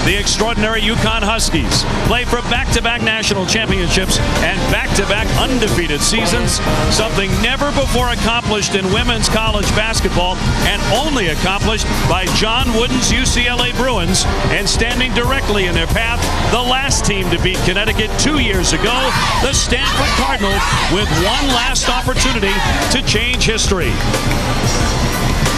The extraordinary UConn Huskies play for back-to-back national championships and back-to-back undefeated seasons, something never before accomplished in women's college basketball and only accomplished by John Wooden's UCLA Bruins, and standing directly in their path, the last team to beat Connecticut 2 years ago, the Stanford Cardinals, with one last opportunity to change history.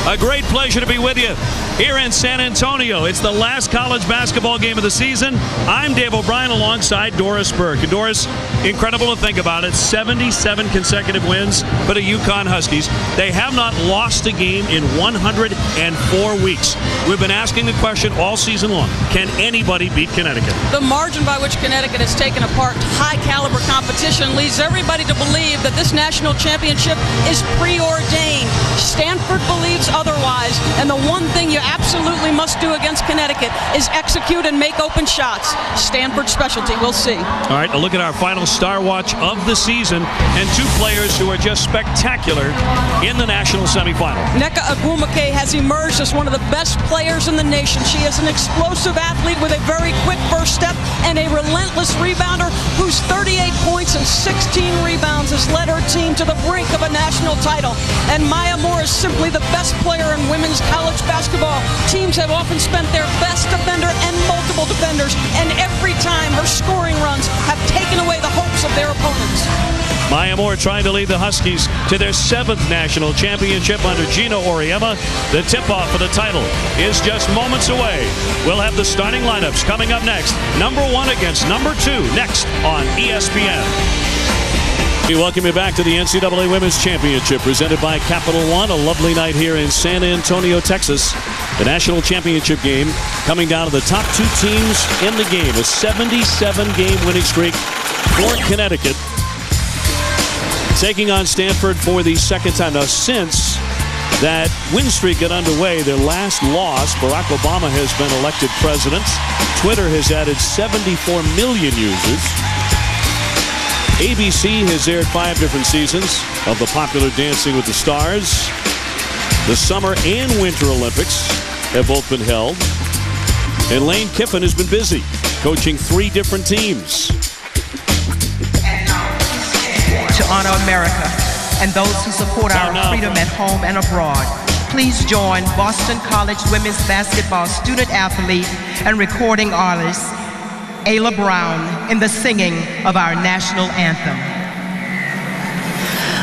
A great pleasure to be with you here in San Antonio. It's the last college basketball game of the season. I'm Dave O'Brien alongside Doris Burke. And Doris, incredible to think about it. 77 consecutive wins for the UConn Huskies. They have not lost a game in 104 weeks. We've been asking the question all season long. Can anybody beat Connecticut? The margin by which Connecticut has taken apart high-caliber competition leads everybody to believe that this national championship is preordained. Stanford believes otherwise, and the one thing you absolutely must do against Connecticut is execute and make open shots. Stanford specialty. We'll see. All right, a look at our final Star Watch of the season and two players who are just spectacular in the national semifinal. Nneka Ogwumike has emerged as one of the best players in the nation. She is an explosive athlete with a very quick first step and a relentless rebounder whose 38 points and 16 rebounds has led her team to the brink of a national title. And Maya Moore is simply the best player in women's college basketball. Teams have often spent their best defender and multiple defenders, and every time her scoring runs have taken away the hopes of their opponents. Maya Moore trying to lead the Huskies to their 7th national championship under Gina Auriemma. The tip-off for the title is just moments away. We'll have the starting lineups coming up next. Number 1 against number 2 next on ESPN. We welcome you back to the NCAA Women's Championship presented by Capital One. A lovely night here in San Antonio, Texas. The national championship game coming down to the top 2 teams in the game. A 77-game winning streak for Connecticut, taking on Stanford for the second time. Now, since that win streak got underway, their last loss, Barack Obama has been elected president. Twitter has added 74 million users. ABC has aired 5 different seasons of the popular Dancing with the Stars. The Summer and Winter Olympics have both been held. And Lane Kiffin has been busy coaching 3 different teams. To honor America and those who support our freedom at home and abroad, please join Boston College women's basketball student athlete and recording artist Ayla Brown in the singing of our national anthem.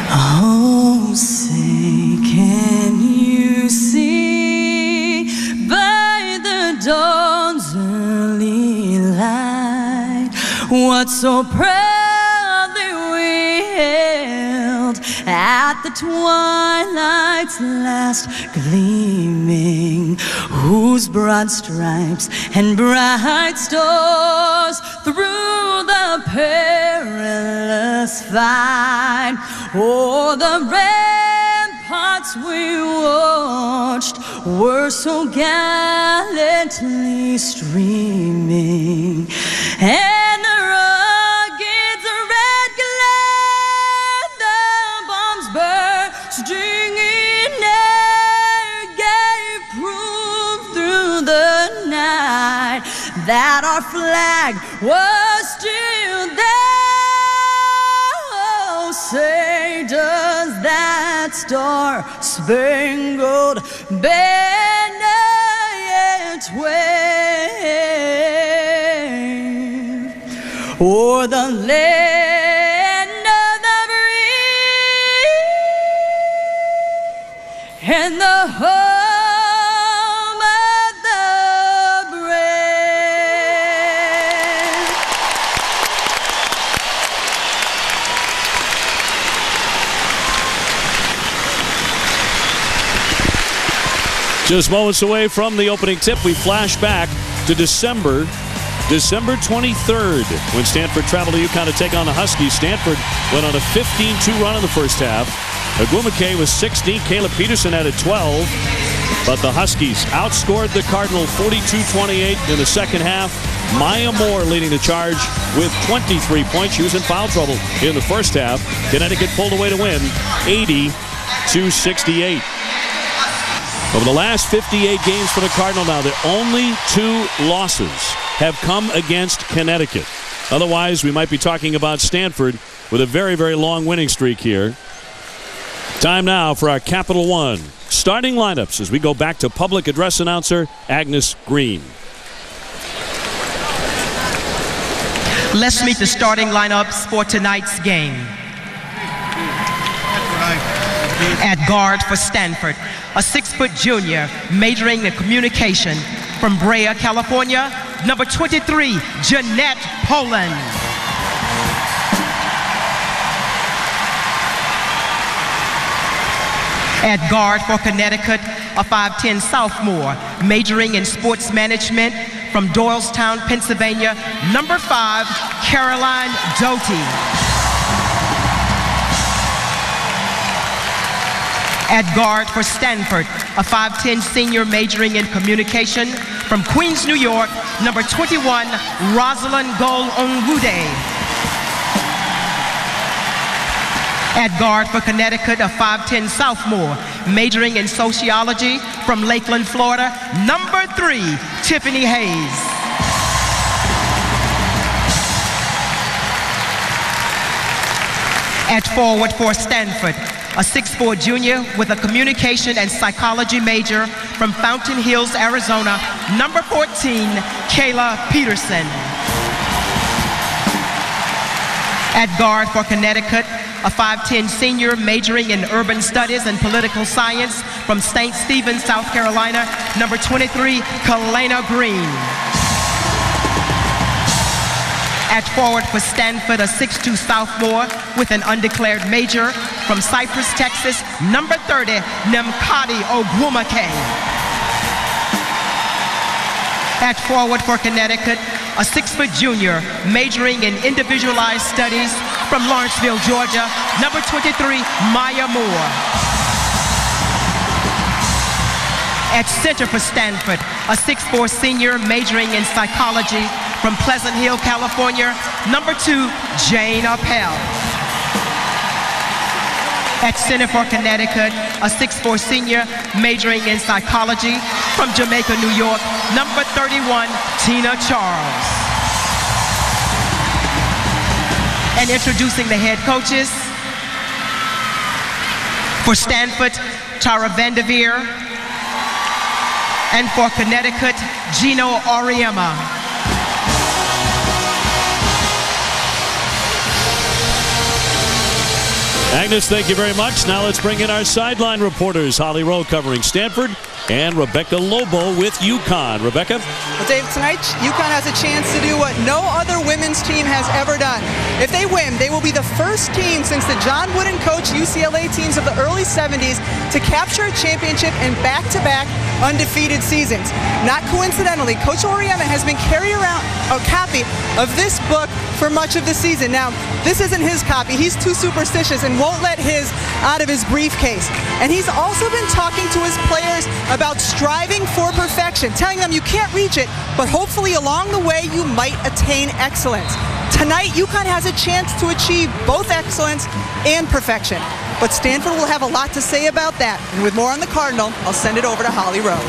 Oh, say, can you see by the dawn's early light what so proudly we hailed at the twilight's last gleaming, whose broad stripes and bright stars through the perilous fight o'er the ramparts we watched were so gallantly streaming, and the rugged red glare, the bombs bursting in air, gave proof through the night that our flag was still there. Oh, say, does that star-spangled banner yet wave o'er the land of the free and the home of the brave? Just moments away from the opening tip, we flash back to December 23rd, when Stanford traveled to UConn to take on the Huskies. Stanford went on a 15-2 run in the first half. Ogwumike was 16. Caleb Peterson added 12. But the Huskies outscored the Cardinals 42-28 in the second half. Maya Moore leading the charge with 23 points. She was in foul trouble in the first half. Connecticut pulled away to win 80-68. Over the last 58 games for the Cardinal now, the only 2 losses have come against Connecticut. Otherwise, we might be talking about Stanford with a very, very long winning streak here. Time now for our Capital One starting lineups as we go back to public address announcer Agnes Green. Let's meet the starting lineups for tonight's game. At guard for Stanford, a 6-foot junior majoring in communication from Brea, California, number 23, Jeanette Poland. At guard for Connecticut, a 5'10 sophomore majoring in sports management from Doylestown, Pennsylvania, number 5, Caroline Doty. At guard for Stanford, a 5'10 senior majoring in communication from Queens, New York, number 21, Rosalind Gol-Onwude. At guard for Connecticut, a 5'10 sophomore majoring in sociology from Lakeland, Florida, number 3, Tiffany Hayes. At forward for Stanford, a 6'4 junior with a communication and psychology major from Fountain Hills, Arizona, number 14, Kayla Peterson. At guard for Connecticut, a 5'10 senior majoring in urban studies and political science from St. Stephen, South Carolina, number 23, Kalena Green. At forward for Stanford, a 6'2 sophomore with an undeclared major from Cypress, Texas, number 30, Nemkati Ogwumake. At forward for Connecticut, a 6-foot junior majoring in individualized studies from Lawrenceville, Georgia, number 23, Maya Moore. At center for Stanford, a 6'4 senior majoring in psychology from Pleasant Hill, California, number 2, Jane Appel. At center for Connecticut, a 6'4 senior majoring in psychology from Jamaica, New York, number 31, Tina Charles. And introducing the head coaches. For Stanford, Tara Vanderveer. And for Connecticut, Gino Auriemma. Agnes, thank you very much. Now let's bring in our sideline reporters. Holly Rowe covering Stanford and Rebecca Lobo with UConn. Rebecca? Well, Dave, tonight UConn has a chance to do what no other women's team has ever done. If they win, they will be the first team since the John Wooden coach UCLA teams of the early 70s to capture a championship in back-to-back undefeated seasons. Not coincidentally, Coach Auriemma has been carrying around a copy of this book for much of the season. Now, this isn't his copy. He's too superstitious and won't let his out of his briefcase. And he's also been talking to his players about striving for perfection, telling them you can't reach it, but hopefully along the way you might attain excellence. Tonight, UConn has a chance to achieve both excellence and perfection. But Stanford will have a lot to say about that. And with more on the Cardinal, I'll send it over to Holly Rowe.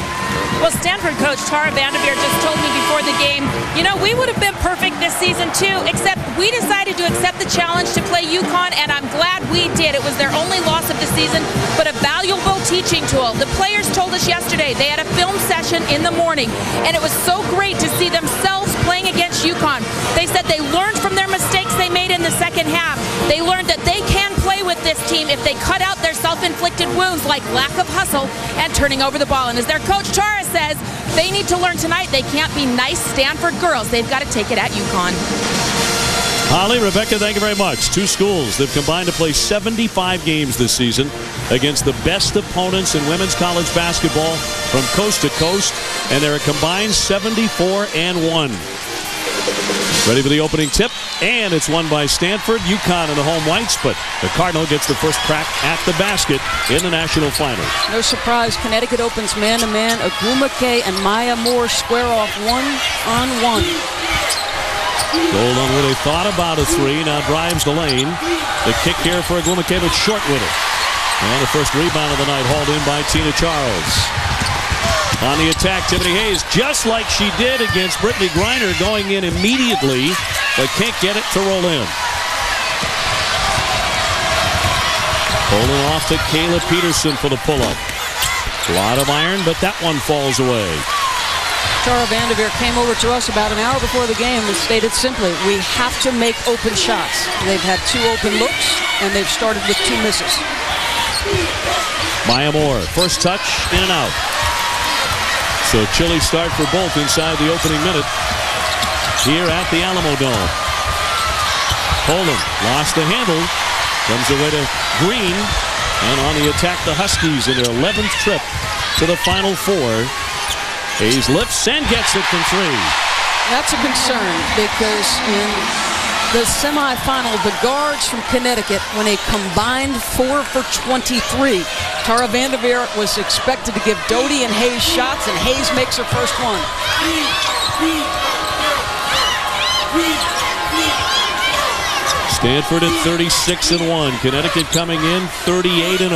Well, Stanford coach Tara Vanderveer just told me before the game, you know, we would have been perfect this season too, except we decided to accept the challenge to play UConn, and I'm glad we did. It was their only loss of the season, but a valuable teaching tool. The players told us yesterday they had a film session in the morning, and it was so great to see themselves playing against UConn. They said they learned from their mistakes they made in the second half. They learned that they can play with this team if they cut out their self-inflicted wounds like lack of hustle and turning over the ball. And as their coach Tara says, they need to learn tonight they can't be nice Stanford girls. They've got to take it at UConn. Holly, Rebecca, thank you very much. Two schools that have combined to play 75 games this season against the best opponents in women's college basketball from coast to coast, and they're a combined 74-1. Ready for the opening tip, and it's won by Stanford. UConn in the home whites, but the Cardinal gets the first crack at the basket in the national finals. No surprise, Connecticut opens man-to-man. Ogwumake and Maya Moore square off one-on-one. Gold-on-Wood, they thought about a three, now drives the lane. The kick here for Ogwumake, but short with it. And the first rebound of the night hauled in by Tina Charles. On the attack, Tiffany Hayes, just like she did against Brittany Griner, going in immediately, but can't get it to roll in. Pulling off to Kayla Peterson for the pull-up. A lot of iron, but that one falls away. Tara Vanderveer came over to us about an hour before the game and stated simply, we have to make open shots. They've had 2 open looks, and they've started with 2 misses. Maya Moore, first touch, in and out. So chilly start for both inside the opening minute here at the Alamo Dome. Poland lost the handle, comes away to Green, and on the attack, the Huskies in their 11th trip to the Final Four. Hayes lifts and gets it from 3. That's a concern because in the semifinal, the guards from Connecticut went a combined 4 for 23. Tara Vanderveer was expected to give Doty and Hayes shots, and Hayes makes her first one. Stanford at 36-1. Connecticut coming in 38-0.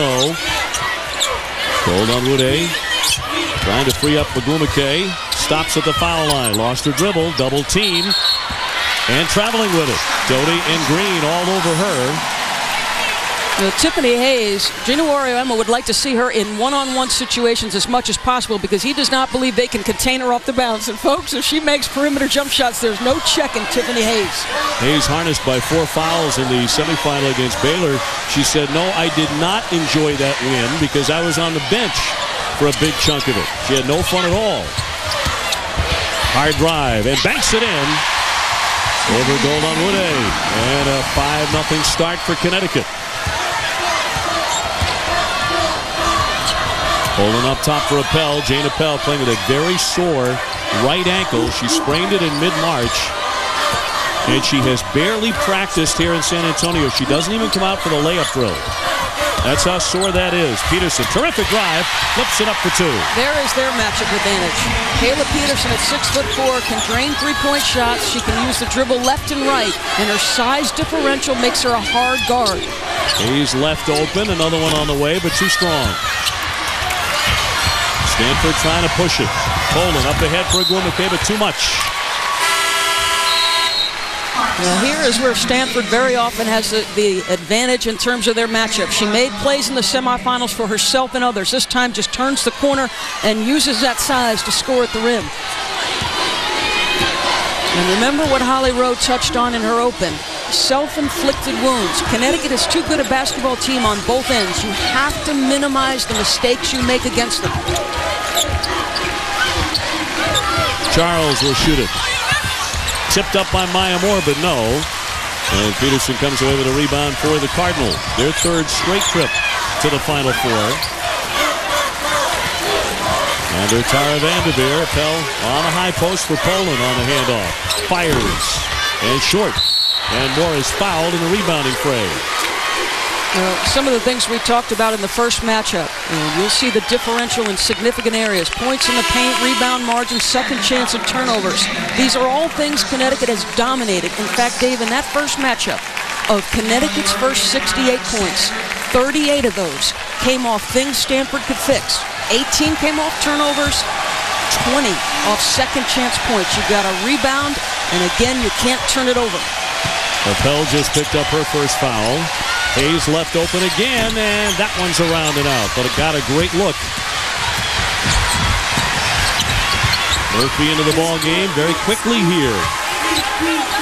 Gold on Wood-A. Trying to free up Bagumake. Stops at the foul line. Lost her dribble. Double team. And traveling with it. Doty and Green all over her. Tiffany Hayes, Gina Wario-Emma would like to see her in one-on-one situations as much as possible because he does not believe they can contain her off the bounce. And folks, if she makes perimeter jump shots, there's no checking Tiffany Hayes. Hayes harnessed by 4 fouls in the semifinal against Baylor. She said, no, I did not enjoy that win because I was on the bench for a big chunk of it. She had no fun at all. Hard drive and banks it in. Over goal on Wood-A. And a 5-0 start for Connecticut. Holding up top for Appel. Jane Appel playing with a very sore right ankle. She sprained it in mid-March. And she has barely practiced here in San Antonio. She doesn't even come out for the layup drill. That's how sore that is. Peterson, terrific drive, flips it up for 2. There is their matchup advantage. Kayla Peterson at 6'4" can drain 3-point shots. She can use the dribble left and right, and her size differential makes her a hard guard. Hayes left open, another one on the way, but too strong. Stanford trying to push it. Poland up ahead for Agumake, but too much. Now here is where Stanford very often has the advantage in terms of their matchup. She made plays in the semifinals for herself and others. This time just turns the corner and uses that size to score at the rim. And remember what Holly Rowe touched on in her open. Self-inflicted wounds. Connecticut is too good a basketball team on both ends. You have to minimize the mistakes you make against them. Charles will shoot it. Tipped up by Maya Moore, but no. And Peterson comes away with a rebound for the Cardinals. Their 3rd straight trip to the Final Four. Under Tara Vanderveer, Appel on a high post for Poland on the handoff. Fires. And short. And Moore is fouled in the rebounding fray. Some of the things we talked about in the first matchup. You'll see the differential in significant areas. Points in the paint, rebound margin, second chance and turnovers. These are all things Connecticut has dominated. In fact, Dave, in that first matchup, of Connecticut's first 68 points, 38 of those came off things Stanford could fix. 18 came off turnovers, 20 off second chance points. You've got a rebound, and again, you can't turn it over. Appel just picked up her first foul. Hayes left open again, and that one's around and out, but it got a great look. Murphy into the ball game very quickly here.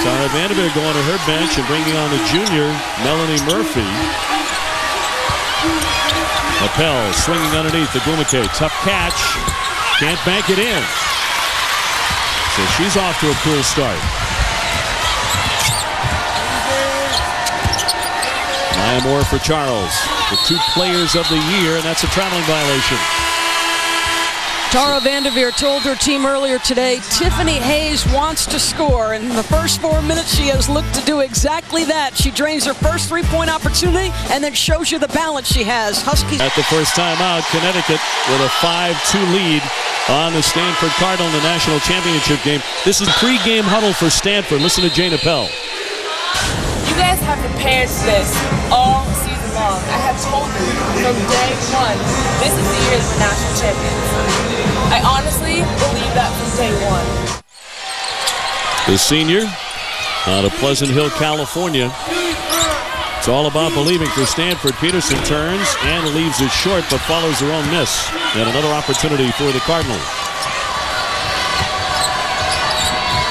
Tara Vanderveer going to her bench and bringing on the junior, Melanie Murphy. Appel swinging underneath the Agumake. Tough catch. Can't bank it in. So she's off to a cool start. Maya Moore for Charles. The 2 players of the year, and that's a traveling violation. Tara Vanderveer told her team earlier today, Tiffany Hayes wants to score. And in the first 4 minutes, she has looked to do exactly that. She drains her first 3-point opportunity and then shows you the balance she has. Huskies. At the first time out, Connecticut with a 5-2 lead on the Stanford Cardinal in the national championship game. This is pre-game huddle for Stanford. Listen to Jane Appel. You guys have prepared for this all season long. I have told you from day one, this is the year of the national champions. I honestly believe that from day one. The senior out of Pleasant Hill, California. It's all about believing for Stanford. Peterson turns and leaves it short, but follows her own miss. And another opportunity for the Cardinals.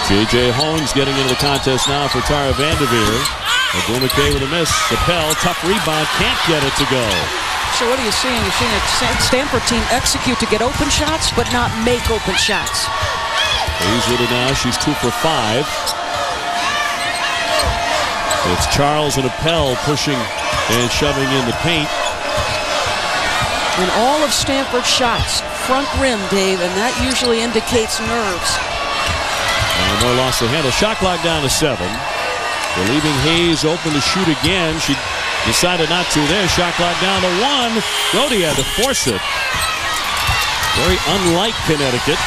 J.J. Hones getting into the contest now for Tara Vanderveer. Agumake with a miss. Appel, tough rebound, can't get it to go. So what are you seeing? You're seeing a Stanford team execute to get open shots, but not make open shots. Hayes with it now. She's 2 for 5. It's Charles and Appel pushing and shoving in the paint. And all of Stanford's shots, front rim, Dave, and that usually indicates nerves. And more lost the handle. Shot clock down to 7. They're leaving Hayes open to shoot again. She decided not to there. Shot clock down to 1. Doty had to force it. Very unlike Connecticut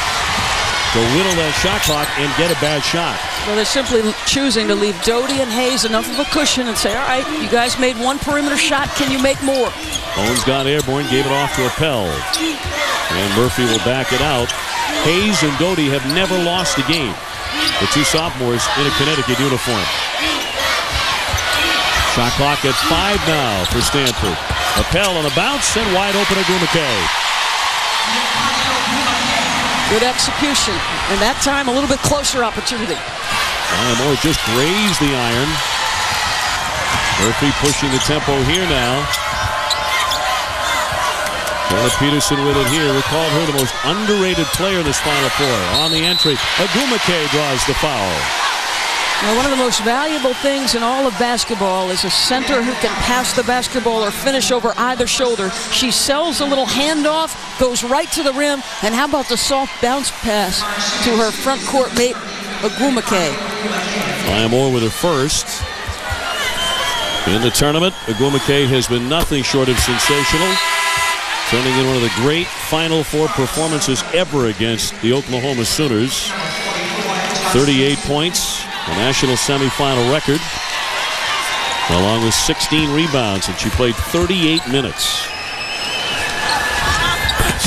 to whittle that shot clock and get a bad shot. Well, they're simply choosing to leave Doty and Hayes enough of a cushion and say, all right, you guys made one perimeter shot. Can you make more? Bones got airborne, gave it off to Appel. And Murphy will back it out. Hayes and Doty have never lost a game. The two sophomores in a Connecticut uniform. Shot clock at 5 now for Stanford. Appel on a bounce and wide open Agumake. Good execution. And that time a little bit closer opportunity. Moore just grazed the iron. Murphy pushing the tempo here now. Taylor Peterson with it here. We called her the most underrated player in this Final Four. On the entry, Agumake draws the foul. Now, one of the most valuable things in all of basketball is a center who can pass the basketball or finish over either shoulder. She sells a little handoff, goes right to the rim, and how about the soft bounce pass to her front court mate, Agumake. Moore with her first. In the tournament, Agumake has been nothing short of sensational, turning in one of the great Final Four performances ever against the Oklahoma Sooners. 38 points. The national semifinal record, along with 16 rebounds, and she played 38 minutes.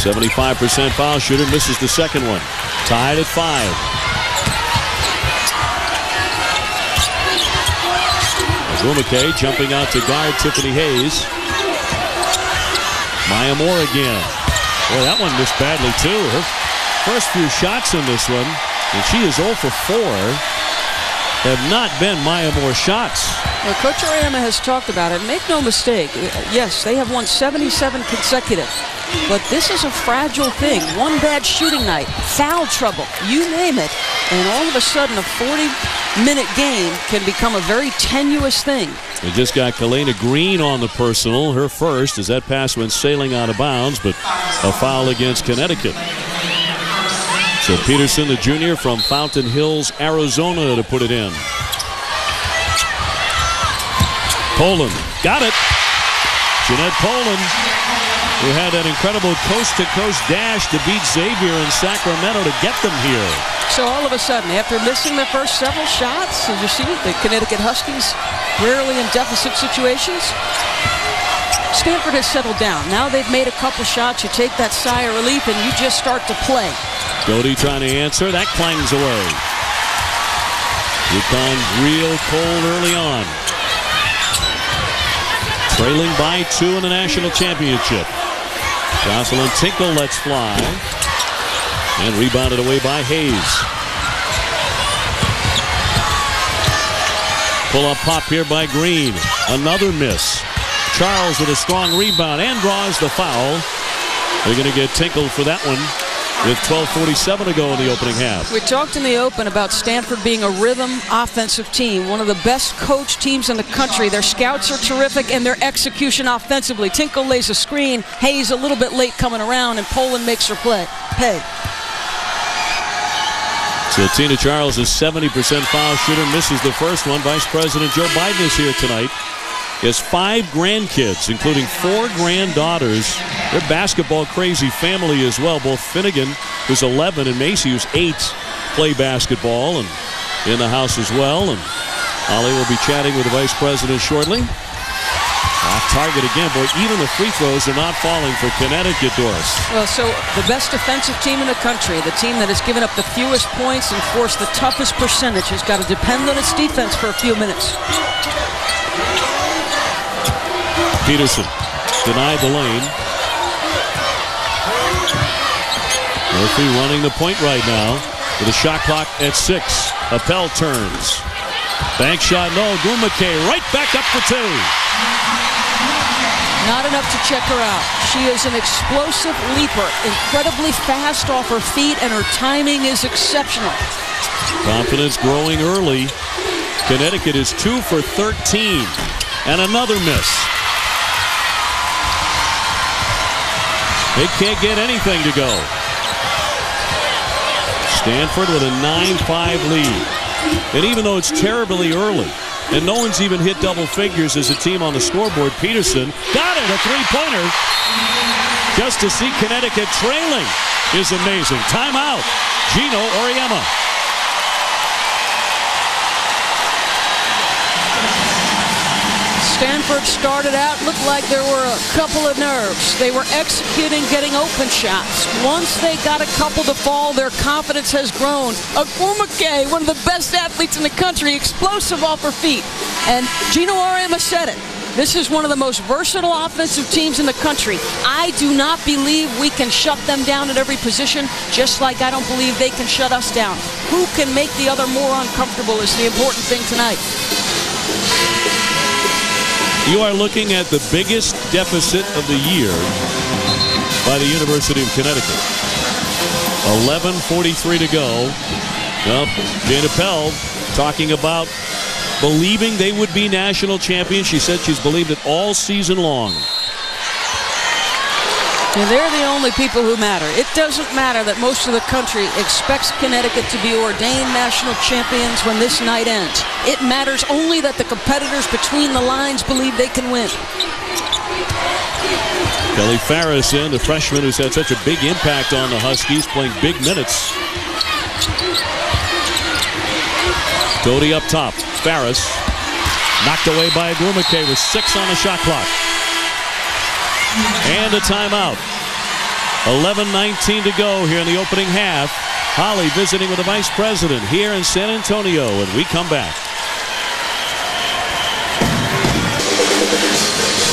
75% foul shooter, misses the second one. Tied at 5. Agumake jumping out to guard Tiffany Hayes. Maya Moore again. Boy, that one missed badly too. Her first few shots in this one, and she is 0 for 4. Have not been Maya Moore shots. Well, Coach Arayama has talked about it. Make no mistake. Yes, they have won 77 consecutive. But this is a fragile thing. One bad shooting night, foul trouble, you name it. And all of a sudden, a 40-minute game can become a very tenuous thing. They just got Kalena Green on the personal, her first, as that pass went sailing out of bounds, but a foul against Connecticut. So Peterson, the junior from Fountain Hills, Arizona, to put it in. Poland got it. Jeanette Poland, who had that incredible coast-to-coast dash to beat Xavier in Sacramento to get them here. So all of a sudden, after missing their first several shots, as you see, the Connecticut Huskies rarely in deficit situations. Stanford has settled down. Now they've made a couple shots. You take that sigh of relief and you just start to play. Doty trying to answer. That clangs away. UConn real cold early on. Trailing by 2 in the national championship. Jocelyn Tinkle lets fly. And rebounded away by Hayes. Pull-up pop here by Green. Another miss. Charles with a strong rebound and draws the foul. They're going to get Tinkle for that one with 12:47 to go in the opening half. We talked in the open about Stanford being a rhythm offensive team, one of the best coached teams in the country. Their scouts are terrific and their execution offensively. Tinkle lays a screen, Hayes a little bit late coming around, and Poland makes her play. Hey. So Tina Charles is 70% foul shooter, misses the first one. Vice President Joe Biden is here tonight. He has 5 grandkids, including 4 granddaughters. They're basketball crazy family as well. Both Finnegan, who's 11, and Macy, who's 8, play basketball and in the house as well. And Ollie will be chatting with the Vice President shortly. Off target again. Boy, even the free throws are not falling for Connecticut, Doris. Well, so the best defensive team in the country, the team that has given up the fewest points and forced the toughest percentage, has got to depend on its defense for a few minutes. Peterson denied the lane. Murphy running the point right now with a shot clock at 6. Appel turns. Bank shot, no. Gumake right back up for 2. Not enough to check her out. She is an explosive leaper, incredibly fast off her feet, and her timing is exceptional. Confidence growing early. Connecticut is 2 for 13. And another miss. They can't get anything to go. Stanford with a 9-5 lead. And even though it's terribly early, and no one's even hit double figures as a team on the scoreboard, Peterson got it, a three-pointer. Just to see Connecticut trailing is amazing. Timeout. Gino Auriemma. Stanford started out, looked like there were a couple of nerves. They were executing, getting open shots. Once they got a couple to fall, their confidence has grown. Agumake, one of the best athletes in the country, explosive off her feet. And Gino Auriemma said it. This is one of the most versatile offensive teams in the country. I do not believe we can shut them down at every position, just like I don't believe they can shut us down. Who can make the other more uncomfortable is the important thing tonight. You are looking at the biggest deficit of the year by the University of Connecticut. 11:43 to go. Well, Jane Appel talking about believing they would be national champions. She said she's believed it all season long. And they're the only people who matter. It doesn't matter that most of the country expects Connecticut to be ordained national champions when this night ends. It matters only that the competitors between the lines believe they can win. Kelly Farris in, the freshman who's had such a big impact on the Huskies, playing big minutes. Doty up top. Farris knocked away by Agumake with 6 on the shot clock. And a timeout. 11:19 to go here in the opening half. Holly visiting with the vice president here in San Antonio, and we come back.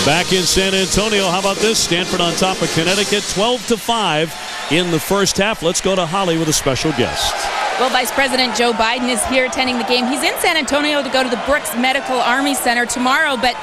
Back in San Antonio, how about this? Stanford on top of Connecticut, 12-5 in the first half. Let's go to Holly with a special guest. Well, Vice President Joe Biden is here attending the game. He's in San Antonio to go to the Brooks Medical Army Center tomorrow, but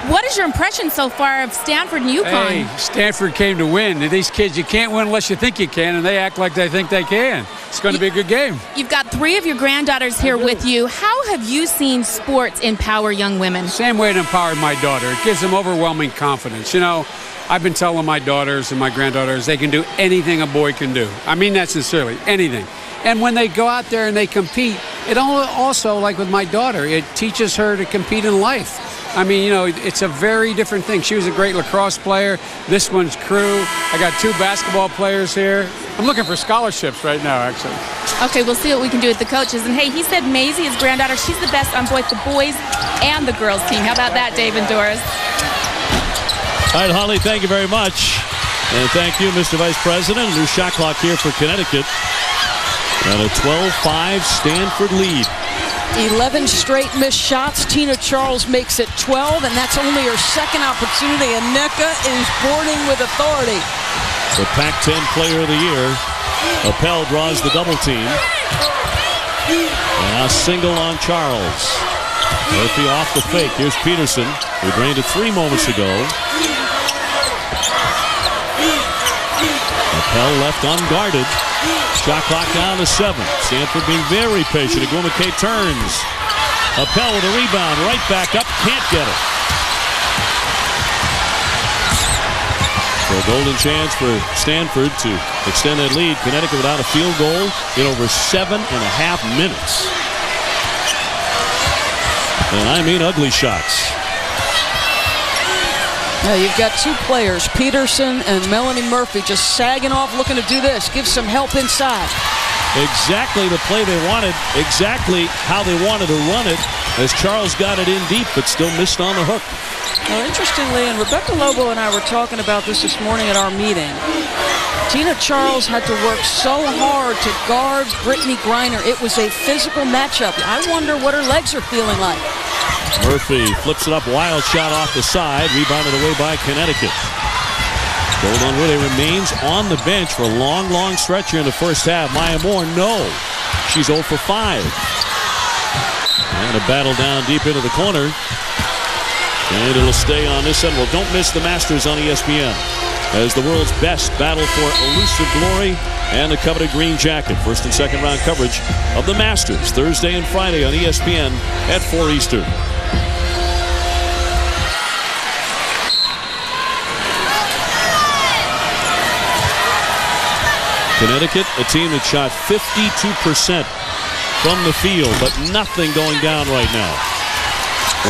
what is your impression so far of Stanford and UConn? Hey, Stanford came to win. These kids, you can't win unless you think you can, and they act like they think they can. It's going to be a good game. You've got 3 of your granddaughters here with you. How have you seen sports empower young women? Same way it empowered my daughter. It gives them overwhelming confidence. You know, I've been telling my daughters and my granddaughters they can do anything a boy can do. I mean that sincerely, anything. And when they go out there and they compete, it also, like with my daughter, it teaches her to compete in life. I mean, you know, it's a very different thing. She was a great lacrosse player. This one's crew. I got 2 basketball players here. I'm looking for scholarships right now, actually. Okay, we'll see what we can do with the coaches. And hey, he said Maisie, his granddaughter, she's the best on both the boys and the girls team. How about that, Dave and Doris? All right, Holly, thank you very much. And thank you, Mr. Vice President. A new shot clock here for Connecticut. And a 12-5 Stanford lead. 11 straight missed shots. Tina Charles makes it 12, and that's only her second opportunity. And Nneka is boarding with authority. The Pac-10 Player of the Year. Appel draws the double team. And a single on Charles. Murphy off the fake. Here's Peterson, who drained a 3 moments ago. Appel left unguarded. Shot clock down to 7. Stanford being very patient. Agumake turns. Appel with a rebound. Right back up. Can't get it. So a golden chance for Stanford to extend that lead. Connecticut without a field goal in over 7.5 minutes. And I mean ugly shots. Now you've got 2 players, Peterson and Melanie Murphy, just sagging off looking to do this. Give some help inside. Exactly the play they wanted, exactly how they wanted to run it, as Charles got it in deep but still missed on the hook. Well, interestingly, and Rebecca Lobo and I were talking about this morning at our meeting, Tina Charles had to work so hard to guard Brittany Griner. It was a physical matchup. I wonder what her legs are feeling like. Murphy flips it up, wild shot off the side, rebounded away by Connecticut. Golden Witte remains on the bench for a long, long stretch here in the first half. Maya Moore, no. She's 0 for 5. And a battle down deep into the corner. And it'll stay on this end. Well, don't miss the Masters on ESPN as the world's best battle for elusive glory and the coveted green jacket. First and second round coverage of the Masters Thursday and Friday on ESPN at 4 Eastern. Connecticut, a team that shot 52% from the field, but nothing going down right now.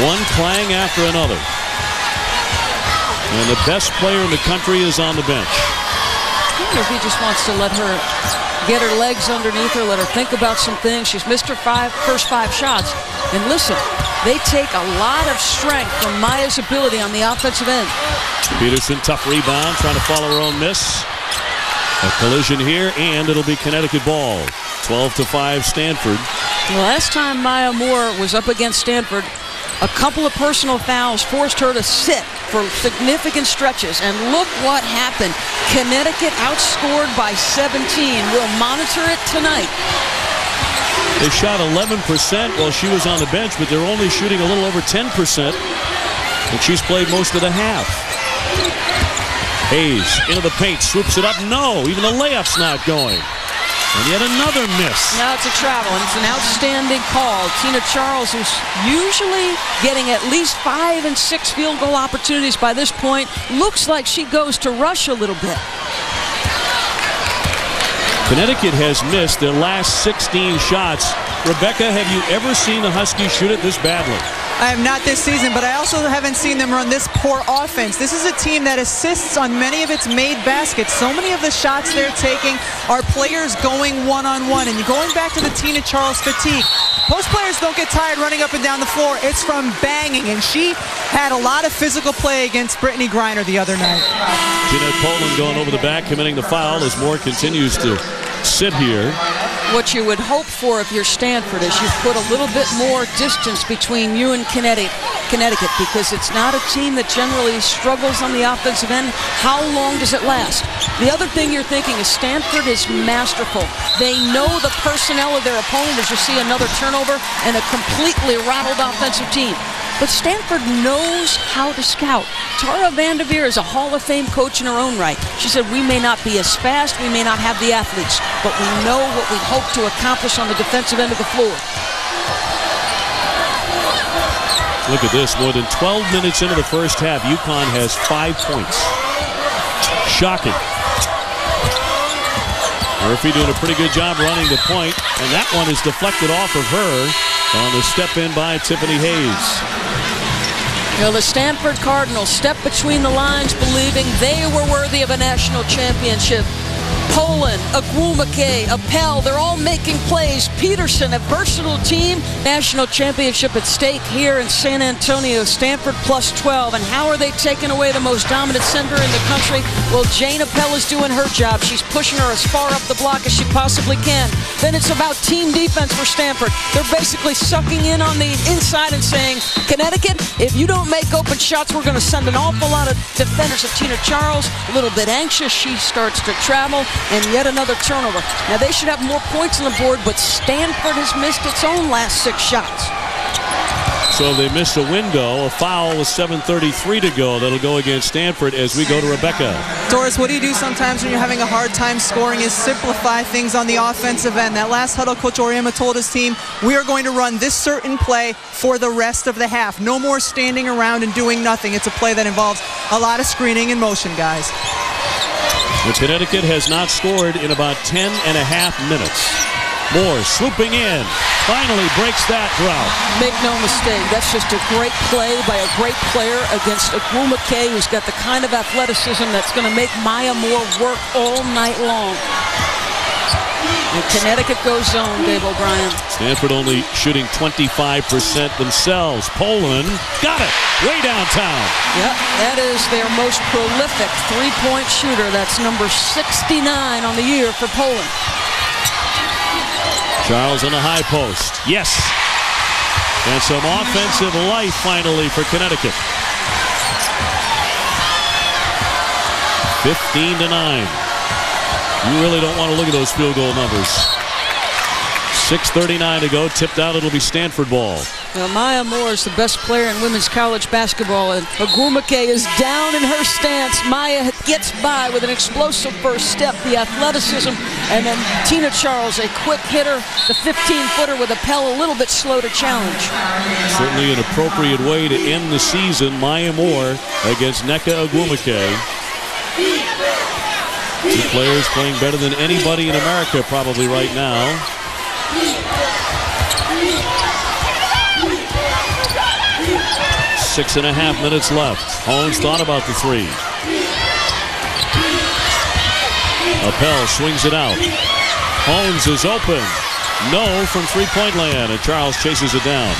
One clang after another. And the best player in the country is on the bench. I wonder if he just wants to let her get her legs underneath her, let her think about some things. She's missed her first 5 shots. And listen, they take a lot of strength from Maya's ability on the offensive end. Peterson, tough rebound, trying to follow her own miss. A collision here, and it'll be Connecticut ball. 12-5 Stanford. The last time Maya Moore was up against Stanford, a couple of personal fouls forced her to sit for significant stretches. And look what happened. Connecticut outscored by 17. We'll monitor it tonight. They shot 11% while she was on the bench, but they're only shooting a little over 10%. And she's played most of the half. Hayes into the paint, swoops it up. No, even the layup's not going. And yet another miss. Now it's a travel, and it's an outstanding call. Tina Charles, who's usually getting at least 5 and 6 field goal opportunities by this point, looks like she goes to rush a little bit. Connecticut has missed their last 16 shots. Rebecca, have you ever seen the Huskies shoot it this badly? I have not this season, but I also haven't seen them run this poor offense. This is a team that assists on many of its made baskets. So many of the shots they're taking are players going one-on-one. And going back to the Tina Charles fatigue, most players don't get tired running up and down the floor. It's from banging, and she had a lot of physical play against Brittany Griner the other night. Jeanette Poland going over the back, committing the foul as Moore continues to sit here. What you would hope for if you're Stanford is you put a little bit more distance between you and Connecticut, because it's not a team that generally struggles on the offensive end. How long does it last? The other thing you're thinking is Stanford is masterful. They know the personnel of their opponent as you see another turnover and a completely rattled offensive team. But Stanford knows how to scout. Tara Vanderveer is a Hall of Fame coach in her own right. She said, we may not be as fast, we may not have the athletes, but we know what we hope to accomplish on the defensive end of the floor. Look at this. More than 12 minutes into the first half, UConn has 5 points. Shocking. Murphy doing a pretty good job running the point, and that one is deflected off of her on the step in by Tiffany Hayes. You know, the Stanford Cardinals stepped between the lines believing they were worthy of a national championship. Poland, Agwumake, Appel, they're all making plays. Peterson, a versatile team. National championship at stake here in San Antonio. Stanford plus 12. And how are they taking away the most dominant center in the country? Well, Jane Appel is doing her job. She's pushing her as far up the block as she possibly can. Then it's about team defense for Stanford. They're basically sucking in on the inside and saying, Connecticut, if you don't make open shots, we're going to send an awful lot of defenders of Tina Charles. A little bit anxious. She starts to travel. And yet another turnover. Now they should have more points on the board, but Stanford has missed its own last 6 shots. So they missed a window. A foul with 7:33 to go. That'll go against Stanford as we go to Rebecca. Doris, what do you do sometimes when you're having a hard time scoring is simplify things on the offensive end. That last huddle, Coach Oriema told his team, we are going to run this certain play for the rest of the half. No more standing around and doing nothing. It's a play that involves a lot of screening and motion, guys. The Connecticut has not scored in about 10 and a half minutes. Moore swooping in, finally breaks that drought. Make no mistake, that's just a great play by a great player against Agwumake, who's got the kind of athleticism that's going to make Maya Moore work all night long. And Connecticut goes zone, Dave O'Brien. Stanford only shooting 25% themselves. Poland got it way downtown. Yep, that is their most prolific three-point shooter. That's number 69 on the year for Poland. Charles in the high post. Yes. And some offensive life finally for Connecticut. 15-9. You really don't want to look at those field goal numbers. 6:39 to go. Tipped out. It'll be Stanford ball. Now, Maya Moore is the best player in women's college basketball, and Ogwumike is down in her stance. Maya gets by with an explosive first step, the athleticism, and then Tina Charles, a quick hitter, the 15-footer with Appel a little bit slow to challenge. Certainly an appropriate way to end the season. Maya Moore against Nneka Ogwumike. Two players playing better than anybody in America probably right now. Six and a half minutes left. Holmes thought about the three. Appel swings it out. Holmes is open. No from three-point land, and Charles chases it down.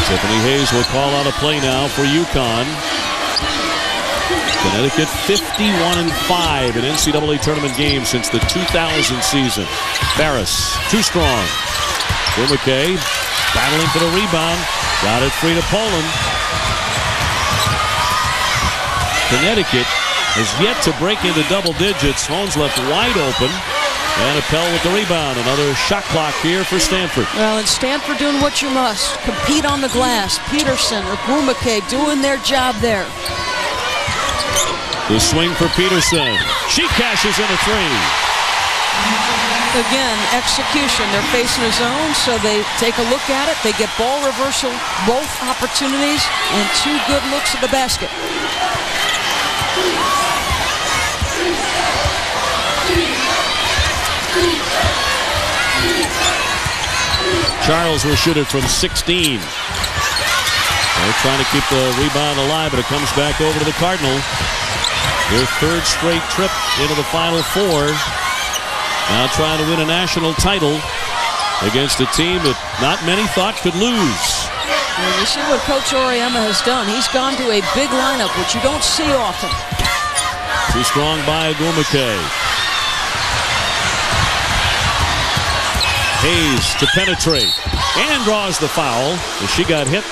Tiffany Hayes will call out a play now for UConn. Connecticut 51-5 in NCAA tournament games since the 2000 season. Barris, too strong. Ogwumike battling for the rebound. Got it free to Poland. Connecticut has yet to break into double digits. Holmes left wide open. And Appel with the rebound. Another shot clock here for Stanford. Well, and Stanford doing what you must. Compete on the glass. Peterson, Ogwumike doing their job there. The swing for Peterson. She cashes in a three. Again, execution. They're facing a zone, so they take a look at it. They get ball reversal, both opportunities, and two good looks at the basket. Charles will shoot it from 16. They're trying to keep the rebound alive, but it comes back over to the Cardinal. Their third straight trip into the Final Four. Now trying to win a national title against a team that not many thought could lose. And you see what Coach Auriemma has done. He's gone to a big lineup, which you don't see often. Too strong by Ogwumike. Hayes to penetrate and draws the foul as she got hit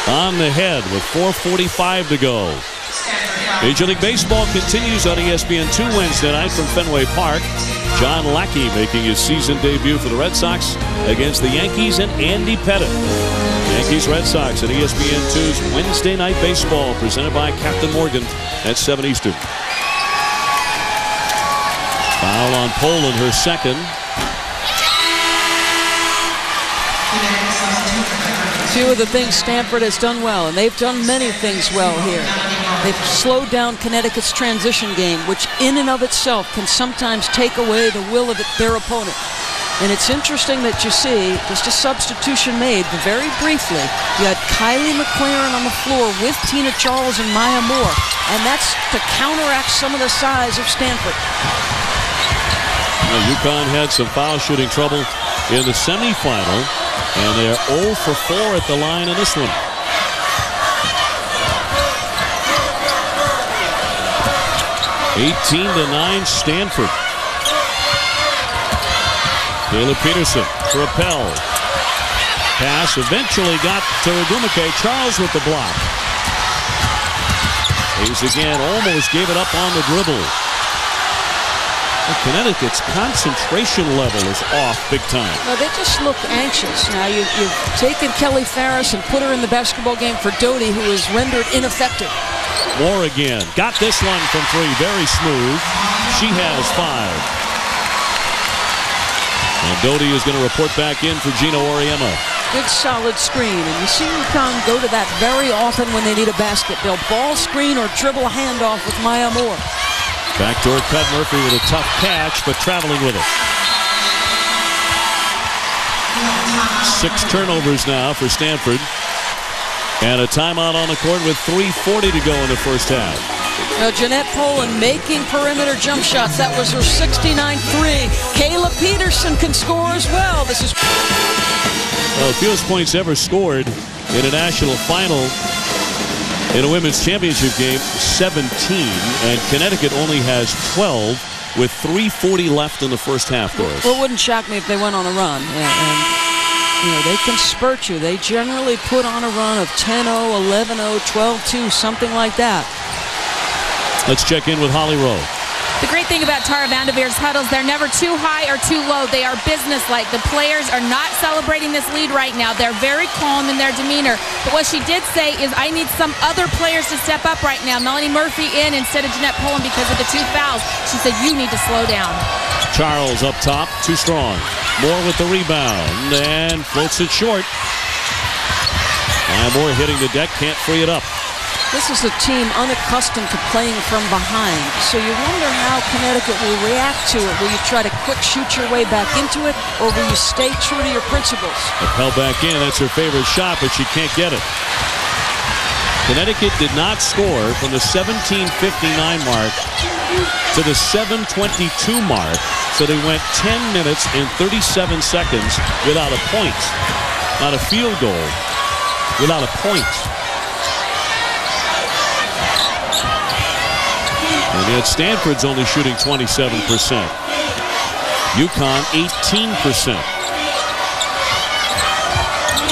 on the head with 4:45 to go. Major League Baseball continues on ESPN2 Wednesday night from Fenway Park. John Lackey making his season debut for the Red Sox against the Yankees and Andy Pettitte. Yankees-Red Sox at ESPN2's Wednesday Night Baseball presented by Captain Morgan at 7 Eastern. Foul on Poland, her second. Few of the things Stanford has done well, and they've done many things well here. They've slowed down Connecticut's transition game, which in and of itself can sometimes take away the will of their opponent. And it's interesting that you see just a substitution made, but very briefly. You had Kylie McLaren on the floor with Tina Charles and Maya Moore, and that's to counteract some of the size of Stanford. Well, UConn had some foul shooting trouble in the semifinal, and they're 0 for 4 at the line in this one. (18-9) Stanford. Taylor Peterson for Appel. Pass eventually got to Ogwumike. Charles with the block. Hayes again almost gave it up on the dribble. Connecticut's concentration level is off big time. No, they just look anxious. Now, you've taken Kelly Farris and put her in the basketball game for Doty, who is rendered ineffective. Moore again. Got this one from three. Very smooth. She has 5. And Doty is going to report back in for Gino Auriemma. Good solid screen. And you see UConn go to that very often when they need a basket. They'll ball screen or dribble handoff with Maya Moore. Backdoor cut. Murphy with a tough catch, but traveling with it. 6 turnovers now for Stanford. And a timeout on the court with 3:40 to go in the first half. Now, Jeanette Poland making perimeter jump shots. That was her 69-3. Kayla Peterson can score as well. This is the fewest points ever scored in a national final in a women's championship game, 17. And Connecticut only has 12 with 3:40 left in the first half, Doris. Well, it wouldn't shock me if they went on a run. And you know, they can spurt you. They generally put on a run of 10-0, 11-0, 12-2, something like that. Let's check in with Holly Rowe. The great thing about Tara Vanderveer's huddles, they're never too high or too low. They are businesslike. The players are not celebrating this lead right now. They're very calm in their demeanor. But what she did say is, I need some other players to step up right now. Melanie Murphy in instead of Jeanette Poland because of the 2 fouls. She said, you need to slow down. Charles up top, too strong. Moore with the rebound and floats it short. And Moore hitting the deck, can't free it up. This is a team unaccustomed to playing from behind, so you wonder how Connecticut will react to it. Will you try to quick shoot your way back into it, or will you stay true to your principles? Held back in, that's her favorite shot, but she can't get it. Connecticut did not score from the 17:59 mark to the 7:22 mark, so they went 10 minutes and 37 seconds without a point. Not a field goal, without a point. And yet Stanford's only shooting 27%. UConn 18%.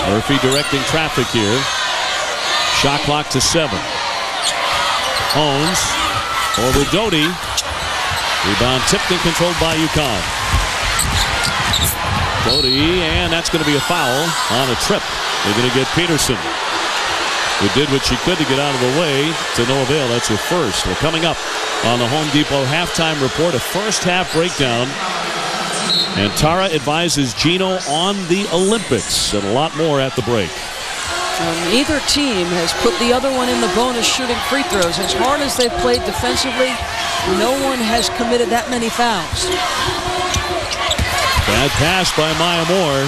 Murphy directing traffic here. Shot clock to 7. Hones over Doty. Rebound tipped and controlled by UConn. Doty, and that's going to be a foul on a trip. They're going to get Peterson, who did what she could to get out of the way, to no avail. That's her first. We're coming up on the Home Depot halftime report, a first half breakdown. And Tara advises Gino on the Olympics, and a lot more at the break. Neither team has put the other one in the bonus shooting free throws. As hard as they've played defensively, no one has committed that many fouls. Bad pass by Maya Moore.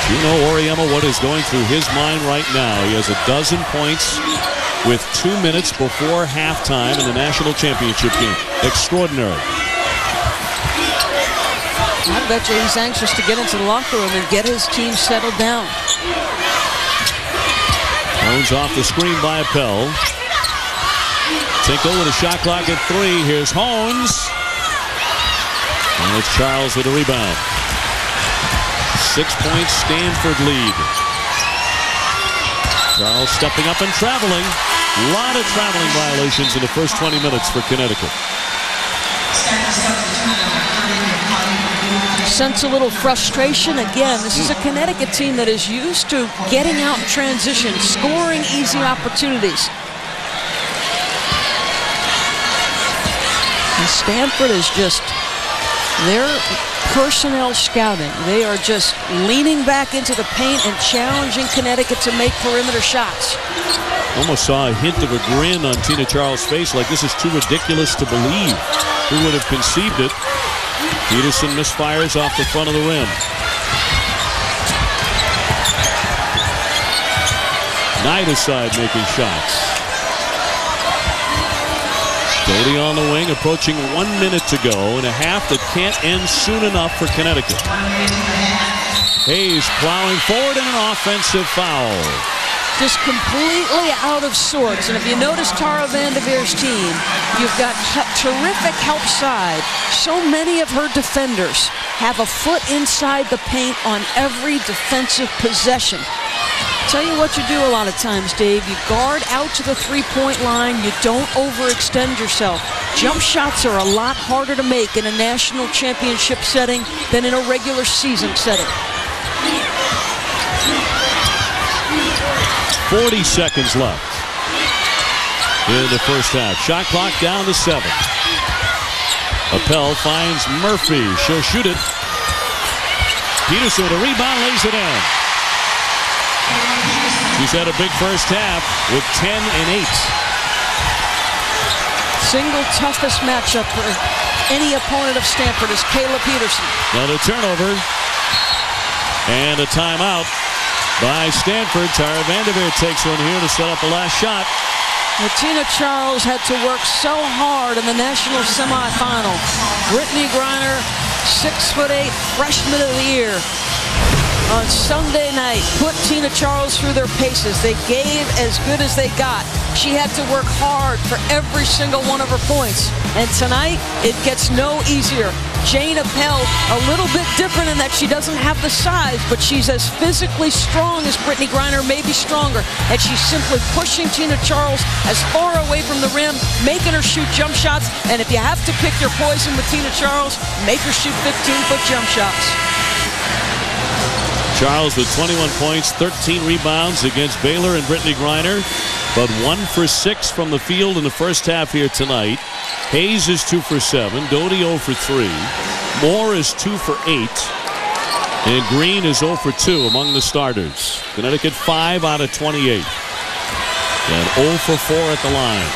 Gino Auriemma, what is going through his mind right now? He has 12 points with 2 minutes before halftime in the national championship game. Extraordinary. I bet you he's anxious to get into the locker room and get his team settled down. Hones off the screen by Appel. Tinkle with a shot clock at 3. Here's Hones. And it's Charles with a rebound. 6-point Stanford lead. Charles stepping up and traveling. A lot of traveling violations in the first 20 minutes for Connecticut. Sense a little frustration. Again, this is a Connecticut team that is used to getting out in transition, scoring easy opportunities. And Stanford is just, their personnel scouting. They are just leaning back into the paint and challenging Connecticut to make perimeter shots. Almost saw a hint of a grin on Tina Charles' face, like this is too ridiculous to believe. Who would have conceived it? Peterson misfires off the front of the rim. Neither side making shots. Doty on the wing, approaching 1 minute to go in a half that can't end soon enough for Connecticut. Hayes plowing forward and an offensive foul. Just completely out of sorts. And if you notice Tara Vanderveer's team, you've got terrific help side. So many of her defenders have a foot inside the paint on every defensive possession. Tell you what you do a lot of times, Dave. You guard out to the three-point line. You don't overextend yourself. Jump shots are a lot harder to make in a national championship setting than in a regular season setting. 40 seconds left in the first half. Shot clock down to 7. Appel finds Murphy. She'll shoot it. Peterson with a rebound, lays it in. She's had a big first half with 10 and 8. Single toughest matchup for any opponent of Stanford is Kayla Peterson. Now the turnover. And a timeout by Stanford. Tara Vanderveer takes one here to set up the last shot. Tina Charles had to work so hard in the national semifinal. Brittany Griner, 6'8", freshman of the year. On Sunday night, put Tina Charles through their paces. They gave as good as they got. She had to work hard for every single one of her points. And tonight, it gets no easier. Jane Appel, a little bit different in that she doesn't have the size, but she's as physically strong as Brittany Griner, maybe stronger. And she's simply pushing Tina Charles as far away from the rim, making her shoot jump shots. And if you have to pick your poison with Tina Charles, make her shoot 15-foot jump shots. Charles with 21 points, 13 rebounds against Baylor and Brittany Griner, but 1 for 6 from the field in the first half here tonight. Hayes is 2 for 7, Doty 0 for 3, Moore is 2 for 8, and Green is 0 for 2 among the starters. Connecticut 5 out of 28, and 0 for 4 at the line.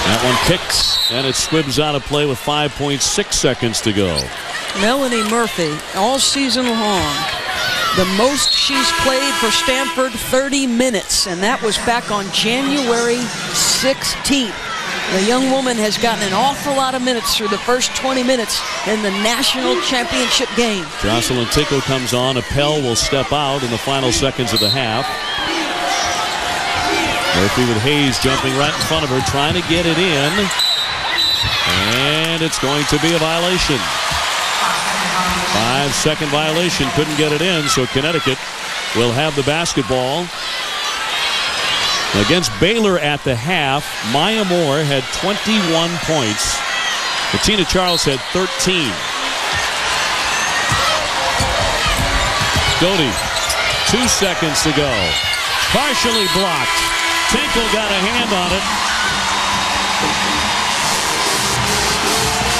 That one kicks, and it squibs out of play with 5.6 seconds to go. Melanie Murphy, all season long, the most she's played for Stanford, 30 minutes, and that was back on January 16th. The young woman has gotten an awful lot of minutes through the first 20 minutes in the national championship game. Jocelyn Tickle comes on. Appel will step out in the final seconds of the half. Murphy with Hayes jumping right in front of her, trying to get it in. And it's going to be a violation. 5-second violation, couldn't get it in, so Connecticut will have the basketball. Against Baylor at the half, Maya Moore had 21 points. Tina Charles had 13. Doty, 2 seconds to go. Partially blocked. Tinkle got a hand on it.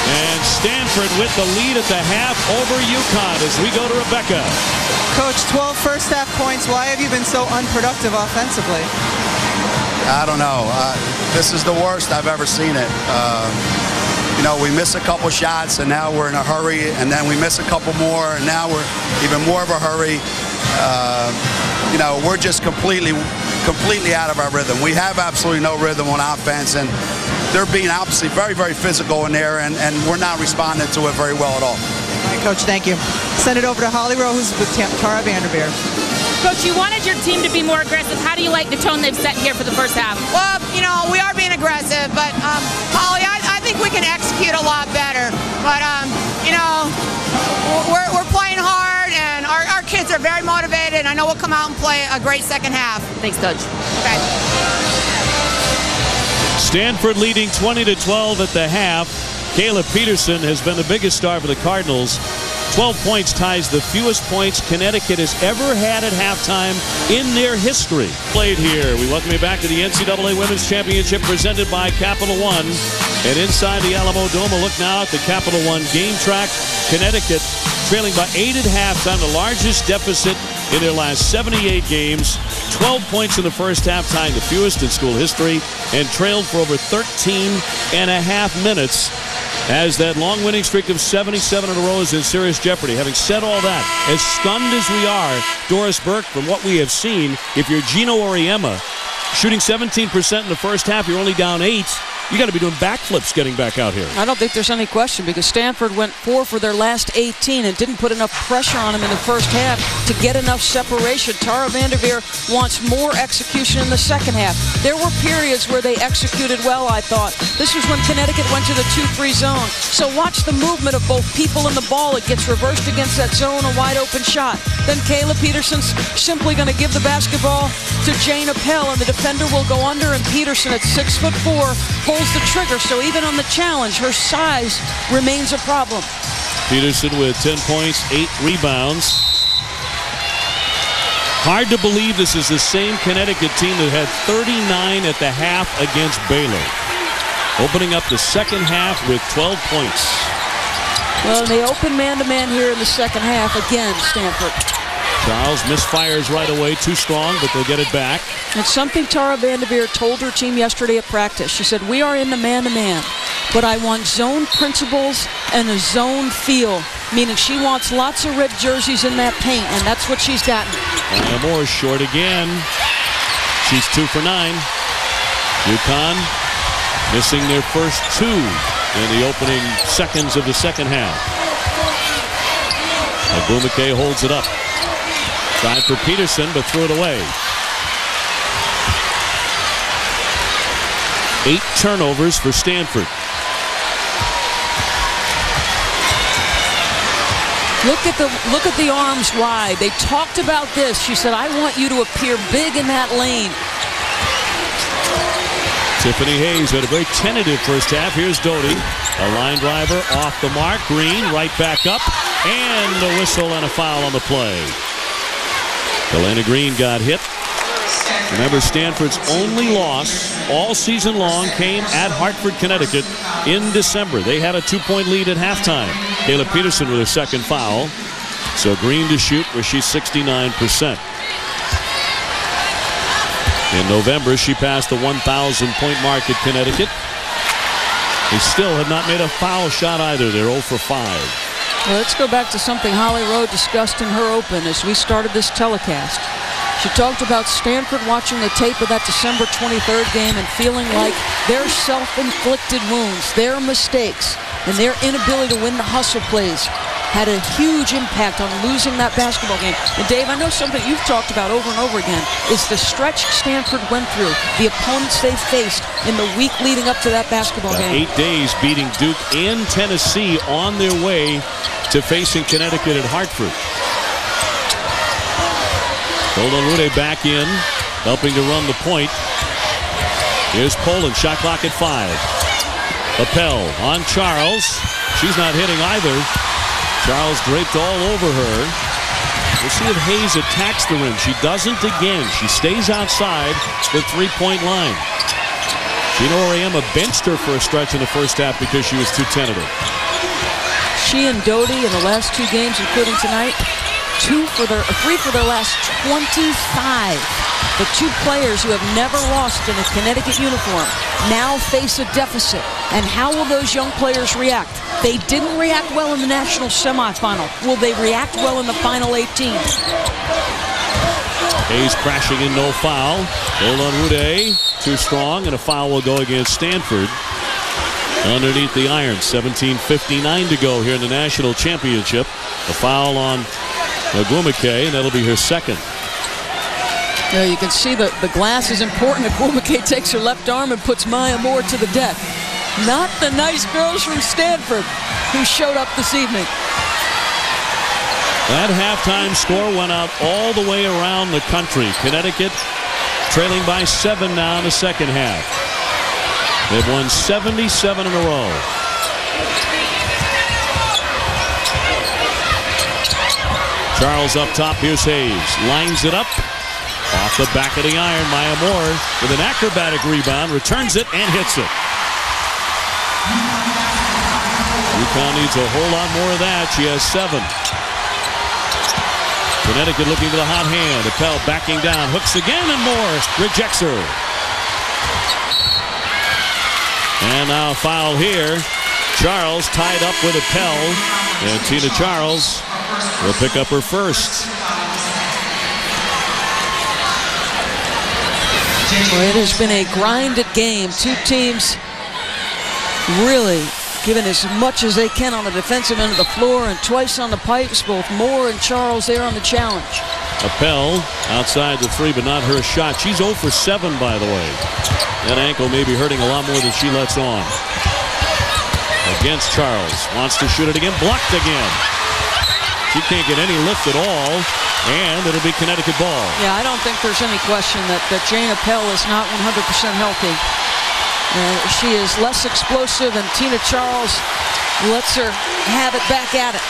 And Stanford with the lead at the half over UConn as we go to Rebecca. Coach, 12 first half points. Why have you been so unproductive offensively? I don't know. This is the worst I've ever seen it. You know, we miss a couple shots and now we're in a hurry, and then we miss a couple more and now we're even more of a hurry. You know, we're just completely out of our rhythm. We have absolutely no rhythm on offense, and they're being obviously very, very physical in there, and we're not responding to it very well at all. All right, Coach, thank you. Send it over to Holly Rowe, who's with Tara Vanderveer. Coach, you wanted your team to be more aggressive. How do you like the tone they've set here for the first half? Well, you know, we are being aggressive, but Holly, I think we can execute a lot better. But, you know, we're playing hard, and our kids are very motivated, and I know we'll come out and play a great second half. Thanks, Dutch. Okay. Stanford leading 20-12 at the half. Kayla Peterson has been the biggest star for the Cardinals. 12 points ties the fewest points Connecticut has ever had at halftime in their history. Played here. We welcome you back to the NCAA Women's Championship presented by Capital One. And inside the Alamo Dome, a look now at the Capital One game track. Connecticut trailing by 8 at halftime, the largest deficit in their last 78 games. 12 points in the first half, tying the fewest in school history, and trailed for over 13 and a half minutes as that long winning streak of 77 in a row is in serious jeopardy. Having said all that, as stunned as we are, Doris Burke, from what we have seen, if you're Gino Auriemma, shooting 17% in the first half, you're only down 8. You got to be doing backflips getting back out here. I don't think there's any question, because Stanford went 4 for their last 18 and didn't put enough pressure on them in the first half to get enough separation. Tara Vanderveer wants more execution in the second half. There were periods where they executed well, I thought. This was when Connecticut went to the 2-3 zone. So watch the movement of both people and the ball. It gets reversed against that zone, a wide open shot. Then Kayla Peterson's simply going to give the basketball to Jane Appel, and the defender will go under, and Peterson at 6'4" pulls the trigger. So even on the challenge, her size remains a problem. Peterson with 10 points, 8 rebounds. Hard to believe this is the same Connecticut team that had 39 at the half against Baylor. Opening up the second half with 12 points. Well, they open man-to-man here in the second half again, Stanford. Charles misfires right away. Too strong, but they'll get it back. It's something Tara Vanderveer told her team yesterday at practice. She said, we are in the man-to-man, but I want zone principles and a zone feel, meaning she wants lots of red jerseys in that paint, and that's what she's gotten. Maya Moore short again. She's 2 for 9. UConn missing their first 2 in the opening seconds of the second half. Agumike holds it up. Tried for Peterson, but threw it away. 8 turnovers for Stanford. Look at the arms wide. They talked about this. She said, I want you to appear big in that lane. Tiffany Hayes had a very tentative first half. Here's Doty. A line driver off the mark. Green right back up. And a whistle and a foul on the play. Elena Green got hit. Remember, Stanford's only loss all season long came at Hartford, Connecticut in December. They had a 2-point lead at halftime. Kayla Peterson with her second foul. So Green to shoot where she's 69%. In November, she passed the 1,000-point mark at Connecticut. They still have not made a foul shot either. They're 0 for 5. Well, let's go back to something Holly Rowe discussed in her open as we started this telecast. She talked about Stanford watching the tape of that December 23rd game and feeling like their self-inflicted wounds, their mistakes, and their inability to win the hustle plays had a huge impact on losing that basketball game. And Dave, I know something you've talked about over and over again is the stretch Stanford went through, the opponents they faced in the week leading up to that basketball game. 8 days beating Duke and Tennessee on their way to facing Connecticut at Hartford. Golden Rude back in, helping to run the point. Here's Poland, shot clock at 5. Appel on Charles. She's not hitting either. Charles draped all over her. We'll see if Hayes attacks the rim. She doesn't again. She stays outside the three-point line. Gina Auriemma benched her for a stretch in the first half because she was too tentative. She and Doty in the last 2 games, including tonight, 3 for their last 25. The 2 players who have never lost in a Connecticut uniform now face a deficit. And how will those young players react? They didn't react well in the national semifinal. Will they react well in the final 18? Hayes crashing in, no foul. Golden Rude too strong, and a foul will go against Stanford. Underneath the iron, 17:59 to go here in the national championship. A foul on Agumike, and that'll be her second. Yeah, you can see the glass is important. Agumike takes her left arm and puts Maya Moore to the deck. Not the nice girls from Stanford who showed up this evening. That halftime score went out all the way around the country. Connecticut trailing by 7 now in the second half. They've won 77 in a row. Charles up top. Here's Hayes. Lines it up. Off the back of the iron. Maya Moore with an acrobatic rebound. Returns it and hits it. UConn needs a whole lot more of that. She has 7. Connecticut looking for the hot hand. Appel backing down. Hooks again, and Moore rejects her. And now a foul here. Charles tied up with Appel. And Tina Charles will pick up her first. Well, it has been a grinded game. 2 teams really giving as much as they can on the defensive end of the floor, and twice on the pipes, both Moore and Charles there on the challenge. Appel outside the 3, but not her shot. She's 0 for 7, by the way. That ankle may be hurting a lot more than she lets on. Against Charles. Wants to shoot it again. Blocked again. She can't get any lift at all. And it'll be Connecticut ball. Yeah, I don't think there's any question that Jane Appel is not 100% healthy. She is less explosive, and Tina Charles lets her have it back at it.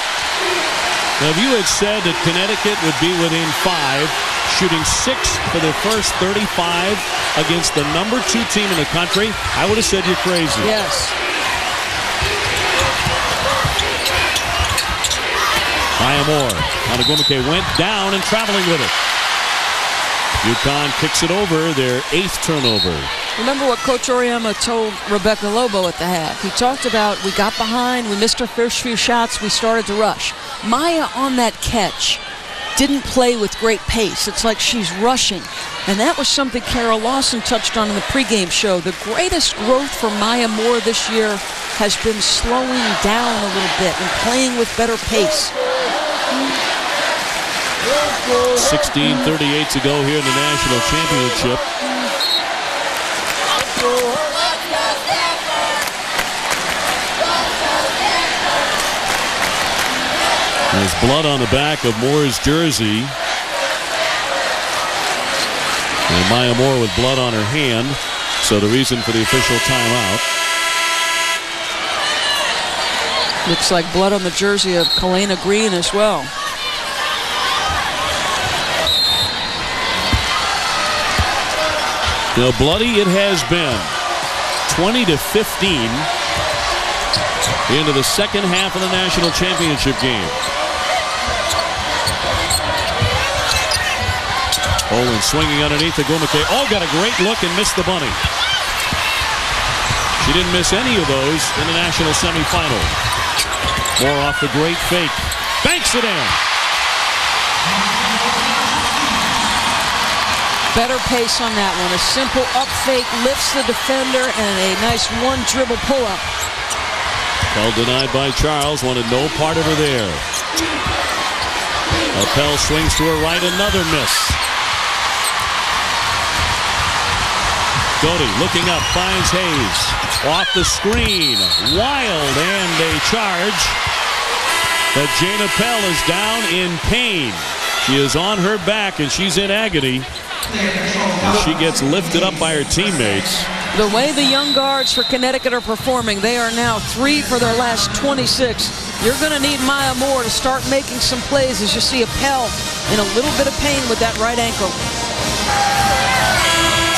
Now, if you had said that Connecticut would be within 5, shooting 6 for their first 35 against the number 2 team in the country, I would have said you're crazy. Yes. Maya Moore on a Gwumike, went down and traveling with it. UConn kicks it over, their 8th turnover. Remember what Coach Oriema told Rebecca Lobo at the half. He talked about, we got behind, we missed our first few shots, we started to rush. Maya on that catch didn't play with great pace. It's like she's rushing. And that was something Carol Lawson touched on in the pregame show. The greatest growth for Maya Moore this year has been slowing down a little bit and playing with better pace. 16:38 to go here in the national championship. There's blood on the back of Moore's jersey. And Maya Moore with blood on her hand. So the reason for the official timeout. Looks like blood on the jersey of Kalena Green as well. You know, bloody it has been. 20-15 into the second half of the national championship game. Olin swinging underneath the Gwumike. Oh, got a great look and missed the bunny. She didn't miss any of those in the national semifinal. More off the great fake. Banks it in. Better pace on that one. A simple up fake lifts the defender and a nice one dribble pull up. Well denied by Charles. Wanted no part of her there. Appel swings to her right. Another miss. Doty looking up. Finds Hayes. Off the screen. Wild and a charge. But Jane Appel is down in pain. She is on her back and she's in agony. And she gets lifted up by her teammates. The way the young guards for Connecticut are performing, they are now 3 for their last 26. You're going to need Maya Moore to start making some plays as you see Appel in a little bit of pain with that right ankle.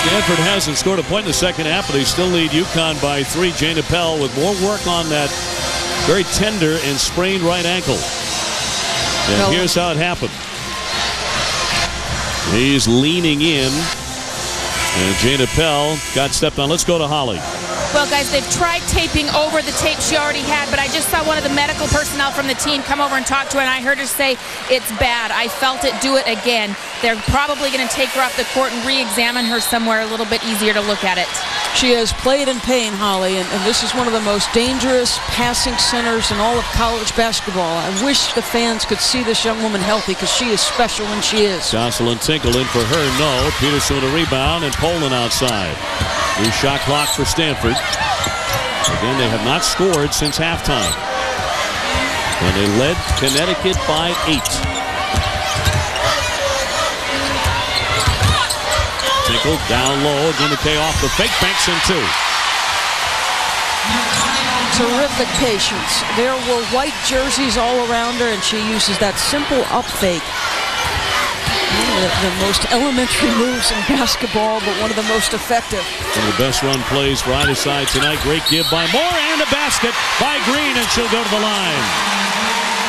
Stanford hasn't scored a point in the second half, but they still lead UConn by 3. Jane Appel with more work on that very tender and sprained right ankle. And here's how it happened. He's leaning in, and Jane Appel got stepped on. Let's go to Holly. Well, guys, they've tried taping over the tape she already had, but I just saw one of the medical personnel from the team come over and talk to her, and I heard her say, it's bad. I felt it. Do it again. They're probably going to take her off the court and re-examine her somewhere a little bit easier to look at it. She has played in pain, Holly, and this is one of the most dangerous passing centers in all of college basketball. I wish the fans could see this young woman healthy because she is special when she is. Jocelyn Tinkle in for her, no. Peterson a rebound, and Poland outside. New shot clock for Stanford. Again, they have not scored since halftime. And they led Connecticut by 8. Tinkle down low. Gwumike off the fake. Banks in 2. Terrific patience. There were white jerseys all around her, and she uses that simple up fake. The most elementary moves in basketball, but one of the most effective. One of the best run plays for either side tonight. Great give by Moore and a basket by Green, and she'll go to the line.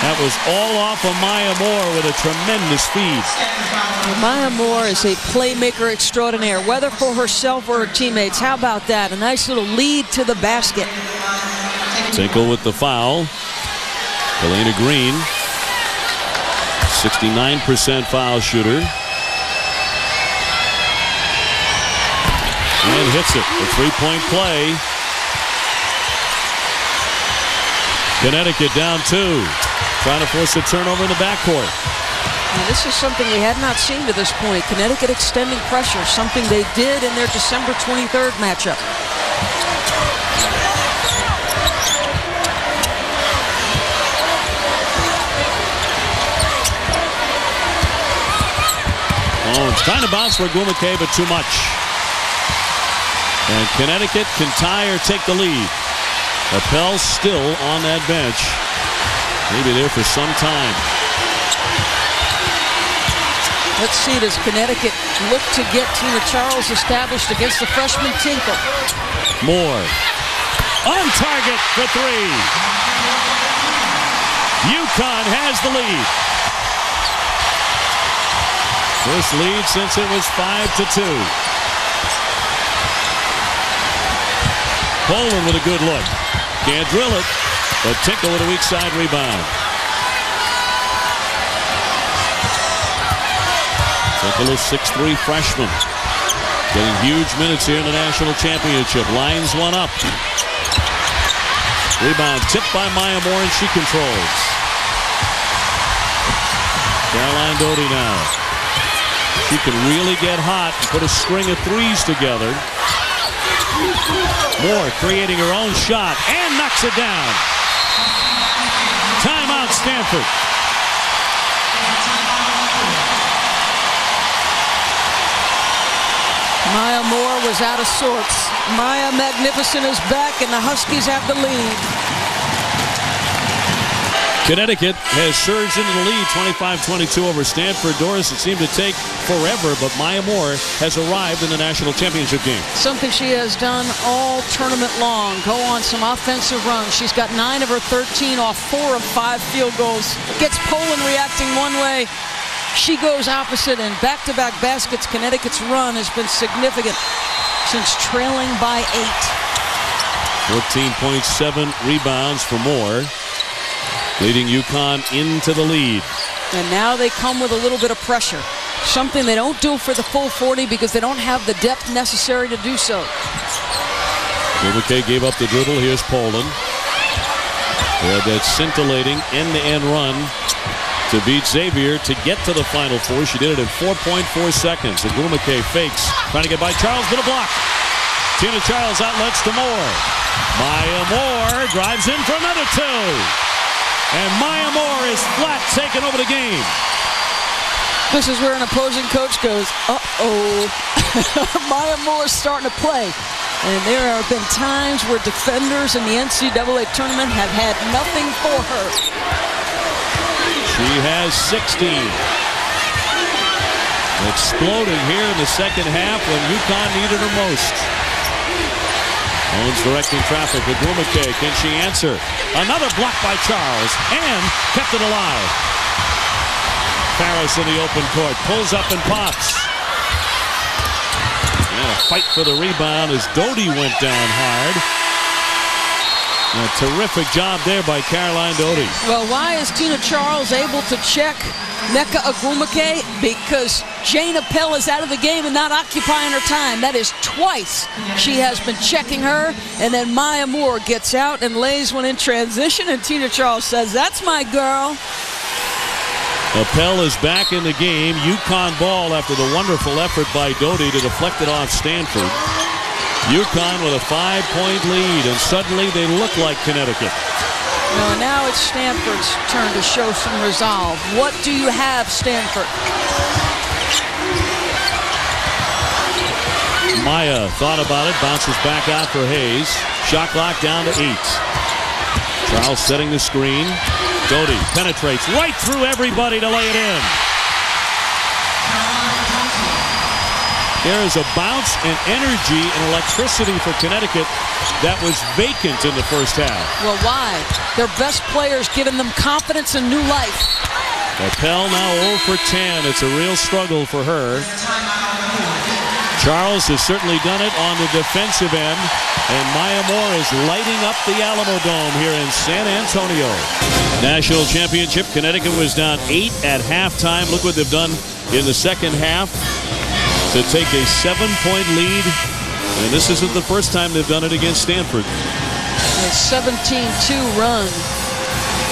That was all off of Maya Moore with a tremendous feed. Maya Moore is a playmaker extraordinaire, whether for herself or her teammates. How about that? A nice little lead to the basket. Tinkle with the foul. Kalena Green, 69% foul shooter. And hits it. A three-point play. Connecticut down 2. Trying to force a turnover in the backcourt. Now, this is something we had not seen to this point. Connecticut extending pressure, something they did in their December 23rd matchup. Oh, it's trying to bounce for Gwumike, but too much. And Connecticut can tie or take the lead. Appel still on that bench. Maybe there for some time. Let's see, does Connecticut look to get Tina Charles established against the freshman Tinkle? Moore on target for 3. UConn has the lead. First lead since it was 5-2. Poland with a good look. Can't drill it, but Tinkle with a weak side rebound. Tinkle is 6'3" freshman. Getting huge minutes here in the national championship. Lines one up. Rebound tipped by Maya Moore, and she controls. Caroline Doty now. She can really get hot and put a string of threes together. Moore creating her own shot and knocks it down. Timeout, Stanford. Maya Moore was out of sorts. Maya Magnificent is back, and the Huskies have the lead. Connecticut has surged into the lead, 25-22 over Stanford. Doris, it seemed to take forever, but Maya Moore has arrived in the national championship game. Something she has done all tournament long. Go on some offensive runs. She's got 9 of her 13 off 4 of 5 field goals. Gets Poland reacting one way. She goes opposite, and back-to-back baskets. Connecticut's run has been significant since trailing by 8. 14.7 rebounds for Moore, leading UConn into the lead. And now they come with a little bit of pressure. Something they don't do for the full 40 because they don't have the depth necessary to do so. McKay gave up the dribble. Here's Poland. They had that scintillating end-to-end run to beat Xavier to get to the Final Four. She did it in 4.4 seconds. McKay fakes, trying to get by Charles, but a block. Tina Charles outlets to Moore. Maya Moore drives in for another 2. And Maya Moore is flat taking over the game. This is where an opposing coach goes, uh-oh. Maya Moore's starting to play. And there have been times where defenders in the NCAA tournament have had nothing for her. She has 16. Exploding here in the second half when UConn needed her most. Owens directing traffic with McKay. Can she answer? Another block by Charles, and kept it alive. Farris in the open court, pulls up and pops. And a fight for the rebound as Doty went down hard. A terrific job there by Caroline Doty. Well, why is Tina Charles able to check Nneka Ogwumike? Because Jane Appel is out of the game and not occupying her time. That is twice she has been checking her. And then Maya Moore gets out and lays one in transition. And Tina Charles says, that's my girl. Appel is back in the game. UConn ball after the wonderful effort by Doty to deflect it off Stanford. UConn with a 5-point lead, and suddenly they look like Connecticut. No, now it's Stanford's turn to show some resolve. What do you have, Stanford? Maya thought about it, bounces back out for Hayes. Shot clock down to 8. Charles setting the screen. Doty penetrates right through everybody to lay it in. There is a bounce and energy and electricity for Connecticut that was vacant in the first half. Well, why? Their best players giving them confidence and new life. Appel now 0 for 10. It's a real struggle for her. Charles has certainly done it on the defensive end, and Maya Moore is lighting up the Alamo Dome here in San Antonio. National championship, Connecticut was down 8 at halftime. Look what they've done in the second half to take a 7-point lead, and this isn't the first time they've done it against Stanford. A 17-2 run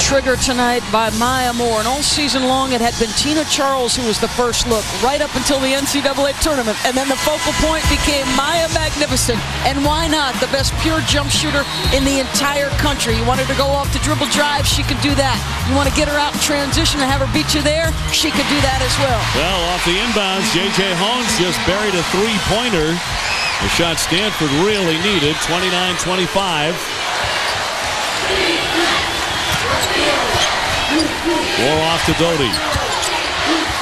triggered tonight by Maya Moore, and all season long it had been Tina Charles who was the first look right up until the NCAA tournament, and then the focal point became Maya Magnificent. And why not? The best pure jump shooter in the entire country. You want her to go off the dribble drive, she can do that. You want to get her out in transition and have her beat you there, she could do that as well. Well, off the inbounds, J.J. Holmes just buried a 3-pointer. The shot Stanford really needed, 29-25. Moore off to Doty.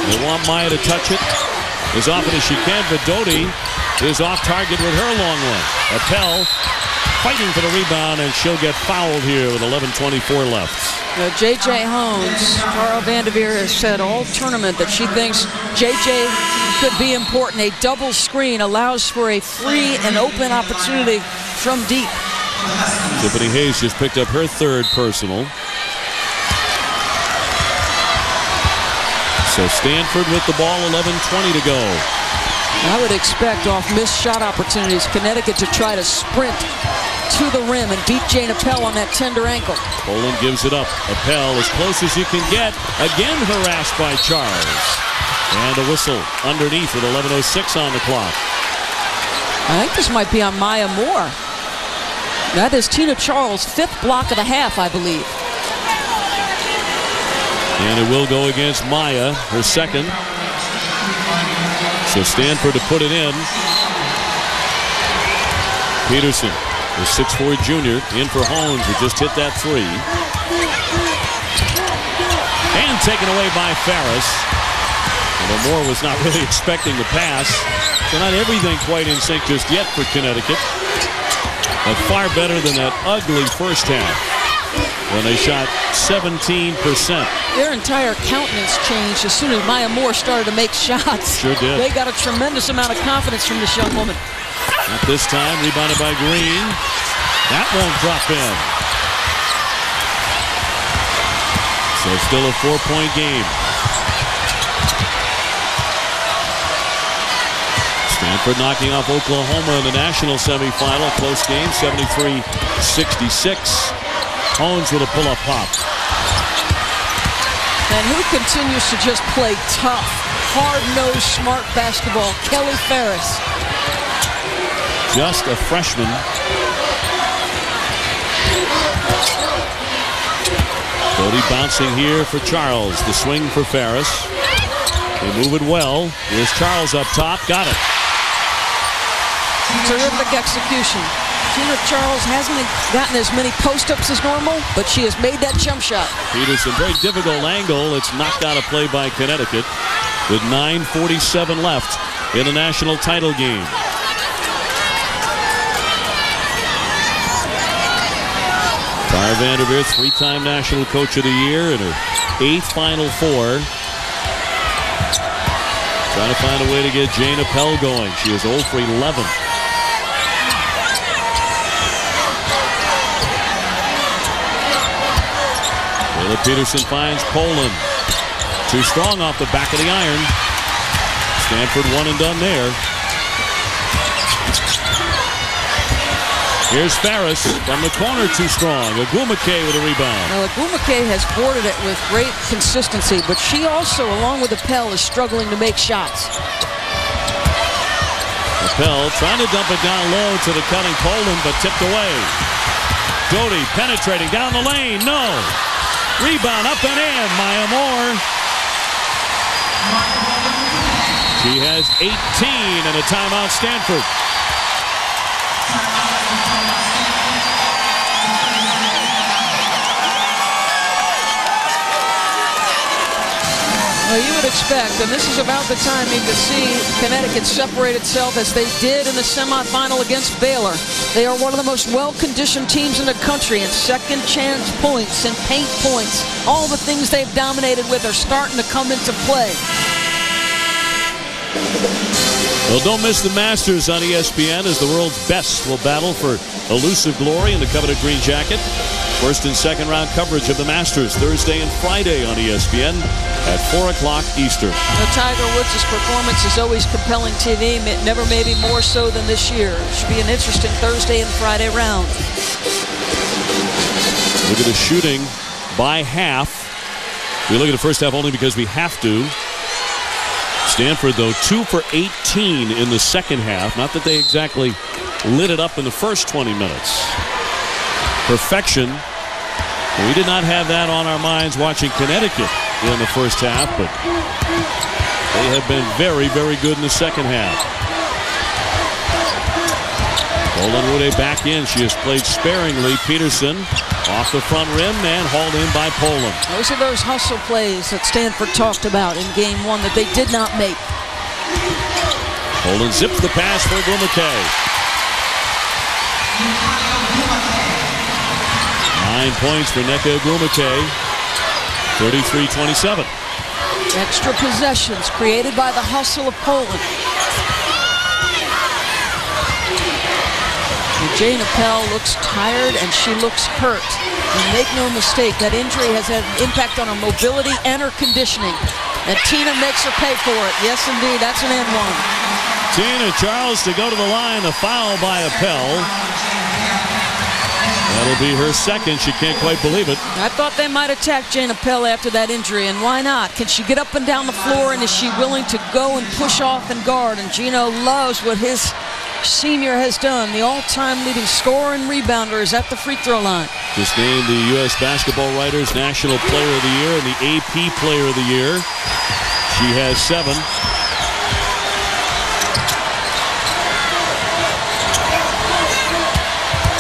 They want Maya to touch it as often as she can, but Doty is off target with her long one. Appel fighting for the rebound, and she'll get fouled here with 11:24 left. J.J. Hones, Tara Vanderveer has said all tournament that she thinks J.J. could be important. A double screen allows for a free and open opportunity from deep. Tiffany Hayes just picked up her third personal. So Stanford with the ball, 11:20 to go. I would expect off missed shot opportunities Connecticut to try to sprint to the rim and beat Jane Appel on that tender ankle. Poland gives it up. Appel as close as you can get. Again harassed by Charles. And a whistle underneath with 11:06 on the clock. I think this might be on Maya Moore. That is Tina Charles' 5th block of the half, I believe. And it will go against Maya, her second. So Stanford to put it in. Peterson, the 6'4" junior, in for Hones, who just hit that three. And taken away by Ferris. Although Moore was not really expecting the pass. So not everything quite in sync just yet for Connecticut. But far better than that ugly first half when they shot 17%. Their entire countenance changed as soon as Maya Moore started to make shots. Sure did. They got a tremendous amount of confidence from this young woman. Not this time, rebounded by Green. That won't drop in. So still a 4-point game. Stanford knocking off Oklahoma in the national semifinal. Close game, 73-66. Hones with a pull-up pop. And who continues to just play tough, hard-nosed, smart basketball? Kelly Ferris. Just a freshman. Cody bouncing here for Charles. The swing for Ferris. They move it well. Here's Charles up top. Got it. Terrific execution. Tina Charles hasn't gotten as many post-ups as normal, but she has made that jump shot. Peterson, very difficult angle. It's knocked out of play by Connecticut with 9:47 left in the national title game. Tara Vanderveer, 3-time National Coach of the Year in her 8th Final Four. Trying to find a way to get Jane Appel going. She is 0 for 11. Taylor Peterson finds Poland. Too strong off the back of the iron. Stanford one and done there. Here's Ferris from the corner, too strong. Agumake with a rebound. Now, Agumake has boarded it with great consistency, but she also, along with Appel, is struggling to make shots. Appel trying to dump it down low to the cutting Poland, but tipped away. Doty penetrating down the lane. No. Rebound up and in. Maya Moore. She has 18 and a timeout, Stanford. Well, you would expect, and this is about the time you could see Connecticut separate itself as they did in the semifinal against Baylor. They are one of the most well-conditioned teams in the country, and second chance points and paint points, all the things they've dominated with are starting to come into play. Well, don't miss the Masters on ESPN as the world's best will battle for elusive glory in the coveted green jacket. First and second round coverage of the Masters Thursday and Friday on ESPN at 4 o'clock Eastern. Now, Tiger Woods' performance is always compelling TV, never maybe more so than this year. It should be an interesting Thursday and Friday round. Look at the shooting by half. We look at the first half only because we have to. Stanford, though, 2 for 18 in the second half. Not that they exactly lit it up in the first 20 minutes. Perfection. We did not have that on our minds watching Connecticut in the first half, but they have been very, very good in the second half. Poland back in. She has played sparingly. Peterson off the front rim and hauled in by Poland. Those are those hustle plays that Stanford talked about in game one that they did not make. Poland zips the pass for Agumake. 9 points for Nneka Ogwumike. 33-27. Extra possessions created by the hustle of Poland. Jane Appel looks tired and she looks hurt. And make no mistake, that injury has had an impact on her mobility and her conditioning. And Tina makes her pay for it. Yes, indeed, that's an N1. Tina Charles to go to the line. A foul by Appel. That'll be her second. She can't quite believe it. I thought they might attack Jane Appel after that injury, and why not? Can she get up and down the floor, and is she willing to go and push off and guard? And Gino loves what his senior has done. The all-time leading scorer and rebounder is at the free throw line. Just named the U.S. Basketball Writers National Player of the Year and the AP Player of the Year. She has 7.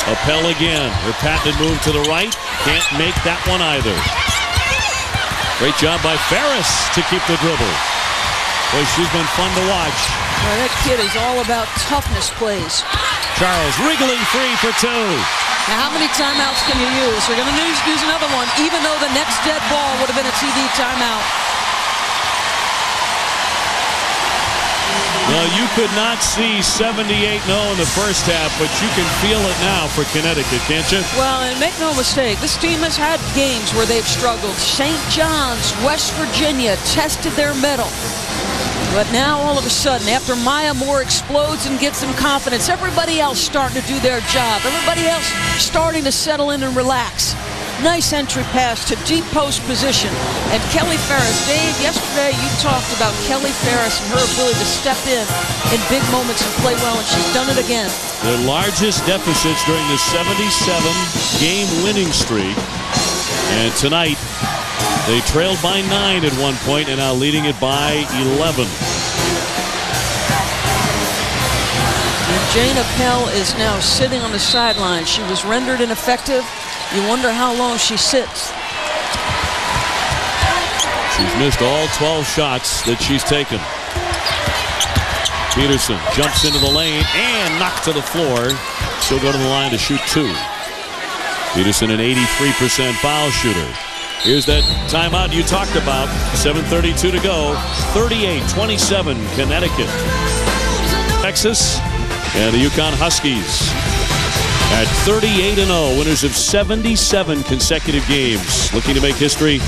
Appel again. Her patented move to the right. Can't make that one either. Great job by Ferris to keep the dribble. Boy, she's been fun to watch. Well, that kid is all about toughness plays. Charles wriggling free for 2. Now, how many timeouts can you use? They're going to use another one, even though the next dead ball would have been a TV timeout. Well, you could not see 78-0 in the first half, but you can feel it now for Connecticut, can't you? Well, and make no mistake, this team has had games where they've struggled. St. John's, West Virginia tested their mettle. But now, all of a sudden, after Maya Moore explodes and gets some confidence, everybody else starting to do their job. Everybody else starting to settle in and relax. Nice entry pass to deep post position. And Kelly Ferris. Dave, yesterday you talked about Kelly Ferris and her ability to step in big moments and play well, and she's done it again. Their largest deficits during the 77-game winning streak. And tonight, they trailed by 9 at one point and now leading it by 11. And Jane Appel is now sitting on the sideline. She was rendered ineffective. You wonder how long she sits. She's missed all 12 shots that she's taken. Peterson jumps into the lane and knocked to the floor. She'll go to the line to shoot 2. Peterson, an 83% foul shooter. Here's that timeout you talked about. 7:32 to go. 38-27 Connecticut. Texas and the UConn Huskies at 38-0, winners of 77 consecutive games, looking to make history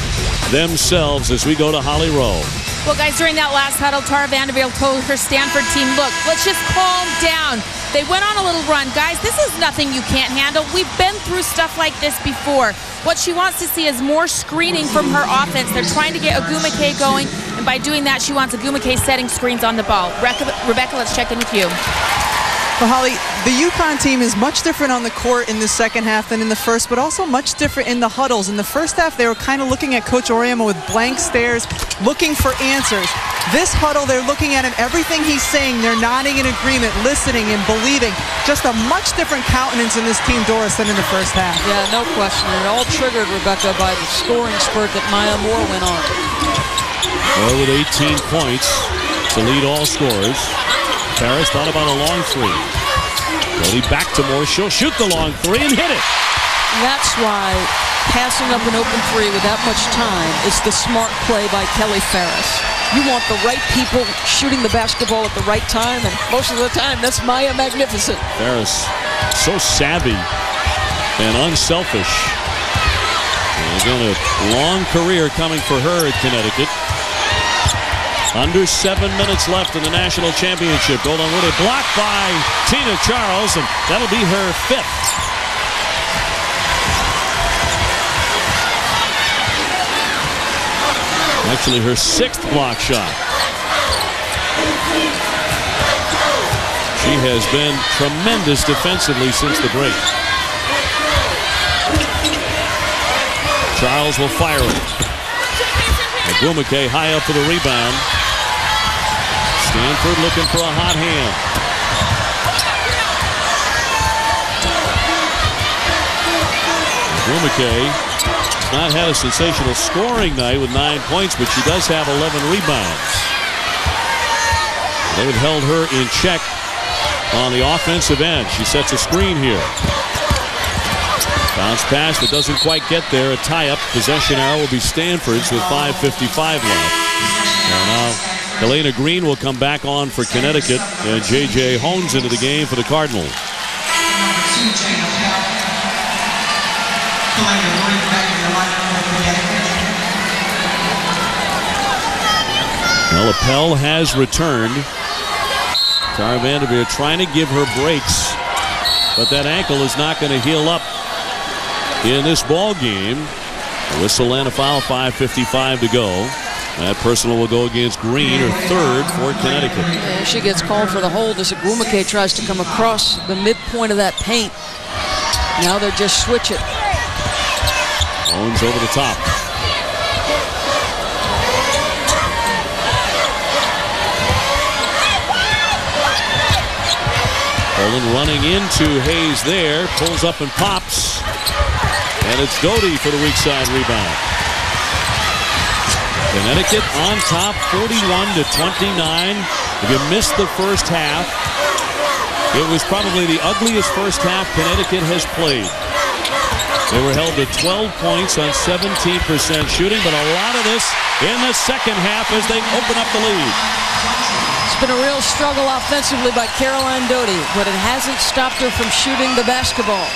themselves as we go to Holly Rowe. Well, guys, during that last huddle, Tara Vanderbilt told her Stanford team, look, let's just calm down. They went on a little run. Guys, this is nothing you can't handle. We've been through stuff like this before. What she wants to see is more screening from her offense. They're trying to get Ogwumike going, and by doing that, she wants Ogwumike setting screens on the ball. Rebecca, let's check in with you. Well, Holly, the UConn team is much different on the court in the second half than in the first, but also much different in the huddles. In the first half, they were kind of looking at Coach Auriemma with blank stares, looking for answers. This huddle, they're looking at him, everything he's saying, they're nodding in agreement, listening and believing. Just a much different countenance in this team, Doris, than in the first half. Yeah, no question. It all triggered, Rebecca, by the scoring spurt that Maya Moore went on. Moore with 18 points to lead all scorers. Ferris thought about a long 3. Brody back to Moore. She'll shoot the long 3 and hit it. That's why passing up an open 3 with that much time is the smart play by Kelly Ferris. You want the right people shooting the basketball at the right time, and most of the time, that's Maya Magnificent. Ferris, so savvy and unselfish. And again, a long career coming for her at Connecticut. Under 7 minutes left in the national championship. Golden Wooded blocked by Tina Charles, and that'll be her 5th. Actually, her 6th block shot. She has been tremendous defensively since the break. Charles will fire it. Ogwumike high up for the rebound. Stanford looking for a hot hand. Ogwumike has not had a sensational scoring night with 9 points, but she does have 11 rebounds. They've held her in check on the offensive end. She sets a screen here. Bounce pass that doesn't quite get there. A tie-up. Possession arrow will be Stanford's with 5:55 left. And now Helena Green will come back on for Connecticut. And J.J. Hones into the game for the Cardinals. Well, Appel has returned. Tara Vanderveer trying to give her breaks, but that ankle is not going to heal up in this ball game. A whistle and a foul, 5:55 to go. That personal will go against Green, her third for Connecticut. And she gets called for the hold as Agumake tries to come across the midpoint of that paint. Now they're just switching. Owens over the top. Poland running into Hayes there. Pulls up and pops. And it's Doty for the weak side rebound. Connecticut on top 41-29. If you missed the first half, it was probably the ugliest first half Connecticut has played. They were held to 12 points on 17% shooting, but a lot of this in the second half as they open up the lead. It's been a real struggle offensively by Caroline Doty, but it hasn't stopped her from shooting the basketball.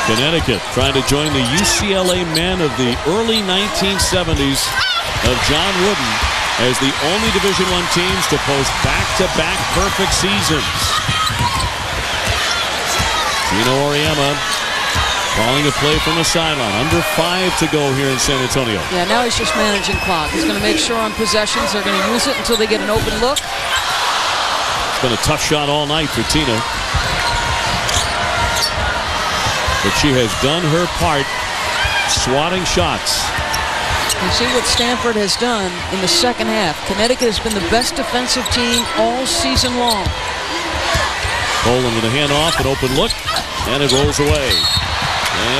Connecticut trying to join the UCLA men of the early 1970s of John Wooden as the only Division I teams to post back-to-back perfect seasons. Gino Auriemma calling a play from the sideline. Under 5 to go here in San Antonio. Yeah, now he's just managing clock. He's going to make sure on possessions they're going to use it until they get an open look. It's been a tough shot all night for Tina. But she has done her part swatting shots. You see what Stanford has done in the second half. Connecticut has been the best defensive team all season long. Poland with a handoff, an open look, and it rolls away.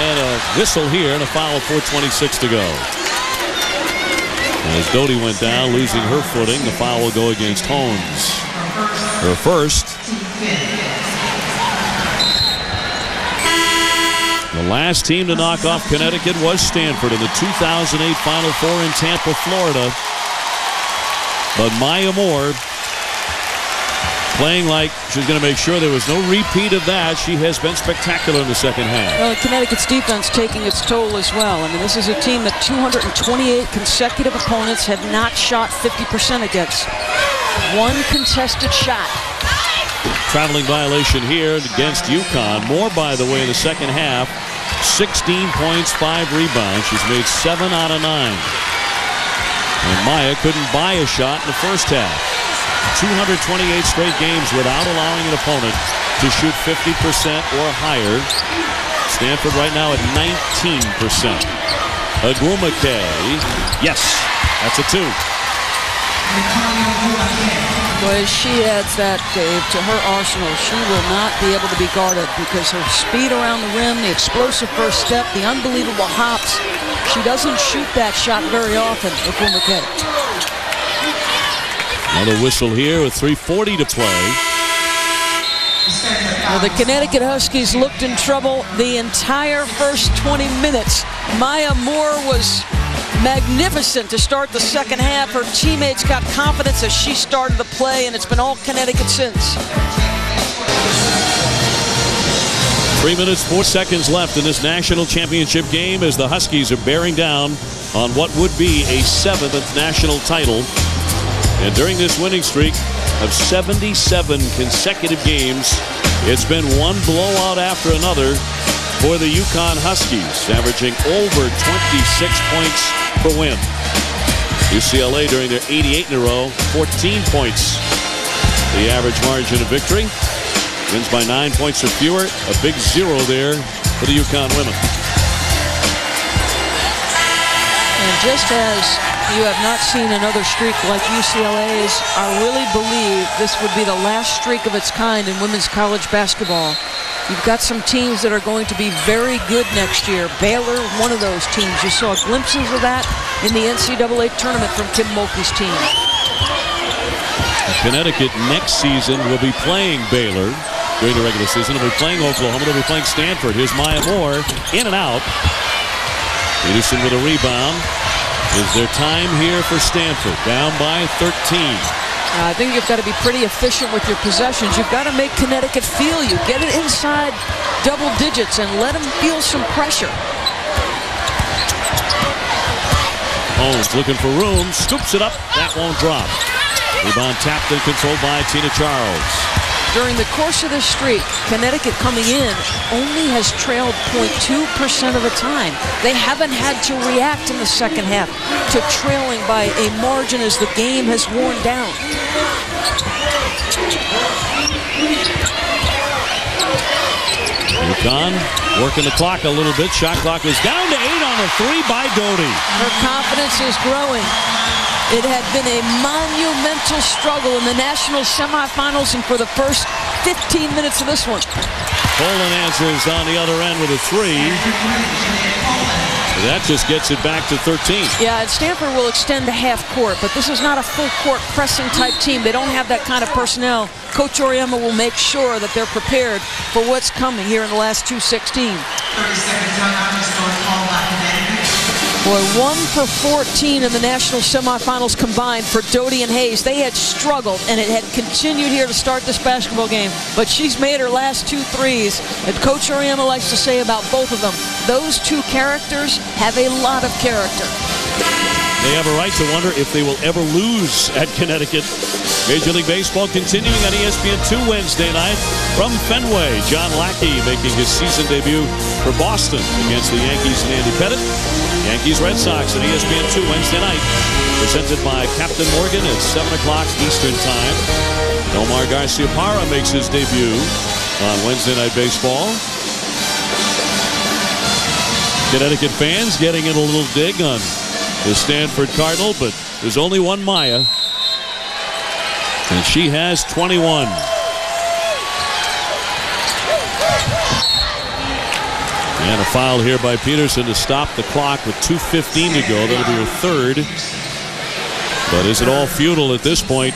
And a whistle here and a foul, 4:26 to go. As Doty went down, losing her footing, the foul will go against Hones. Her first. The last team to knock off Connecticut was Stanford in the 2008 Final Four in Tampa, Florida. But Maya Moore playing like she's going to make sure there was no repeat of that. She has been spectacular in the second half. Well, Connecticut's defense taking its toll as well. I mean, this is a team that 228 consecutive opponents have not shot 50% against. One contested shot. Traveling violation here against UConn. Moore, by the way, in the second half, 16 points, 5 rebounds. She's made 7 out of 9. And Maya couldn't buy a shot in the first half. 228 straight games without allowing an opponent to shoot 50% or higher. Stanford right now at 19%. Agumake. Yes, that's a 2. Well, she adds that, Dave, to her arsenal. She will not be able to be guarded because her speed around the rim, the explosive first step, the unbelievable hops. She doesn't shoot that shot very often, Agumake. Another whistle here with 3:40 to play. Well, the Connecticut Huskies looked in trouble the entire first 20 minutes. Maya Moore was magnificent to start the second half. Her teammates got confidence as she started the play, and it's been all Connecticut since. 3 minutes, 4 seconds left in this national championship game as the Huskies are bearing down on what would be a 7th national title. And during this winning streak of 77 consecutive games, it's been one blowout after another for the UConn Huskies, averaging over 26 points per win. UCLA during their 88 in a row, 14 points. The average margin of victory. Wins by 9 points or fewer. A big 0 there for the UConn women. And just as you have not seen another streak like UCLA's, I really believe this would be the last streak of its kind in women's college basketball. You've got some teams that are going to be very good next year. Baylor, one of those teams. You saw glimpses of that in the NCAA tournament from Kim Mulkey's team. Connecticut next season will be playing Baylor during the regular season. They'll be playing Oklahoma. They'll be playing Stanford. Here's Maya Moore in and out. Peterson with a rebound. Is there time here for Stanford? Down by 13. I think you've got to be pretty efficient with your possessions. You've got to make Connecticut feel you. Get it inside double digits and let them feel some pressure. Holmes looking for room. Scoops it up. That won't drop. Rebound tapped and controlled by Tina Charles. During the course of this streak, Connecticut coming in only has trailed 0.2% of the time. They haven't had to react in the second half to trailing by a margin as the game has worn down. UConn working the clock a little bit. Shot clock is down to 8 on a 3 by Doty. Her confidence is growing. It had been a monumental struggle in the national semifinals and for the first 15 minutes of this one. Poland answers on the other end with a 3. That just gets it back to 13. Yeah, and Stanford will extend to half court, but this is not a full court pressing type team. They don't have that kind of personnel. Coach Oriema will make sure that they're prepared for what's coming here in the last 2:16. Boy, 1 for 14 in the national semifinals combined for Doty and Hayes. They had struggled, and it had continued here to start this basketball game. But she's made her last 2 threes. And Coach Oriema likes to say about both of them, those two characters have a lot of character. They have a right to wonder if they will ever lose at Connecticut. Major League Baseball continuing on ESPN2 Wednesday night from Fenway. John Lackey making his season debut for Boston against the Yankees and Andy Pettitte. Yankees Red Sox at ESPN2 Wednesday night. Presented by Captain Morgan at 7 o'clock Eastern Time. Omar Garcia-Parra makes his debut on Wednesday Night Baseball. Connecticut fans getting in a little dig on the Stanford Cardinal, but there's only one Maya. And she has 21. And a foul here by Peterson to stop the clock with 2:15 to go. That'll be her third. But is it all futile at this point?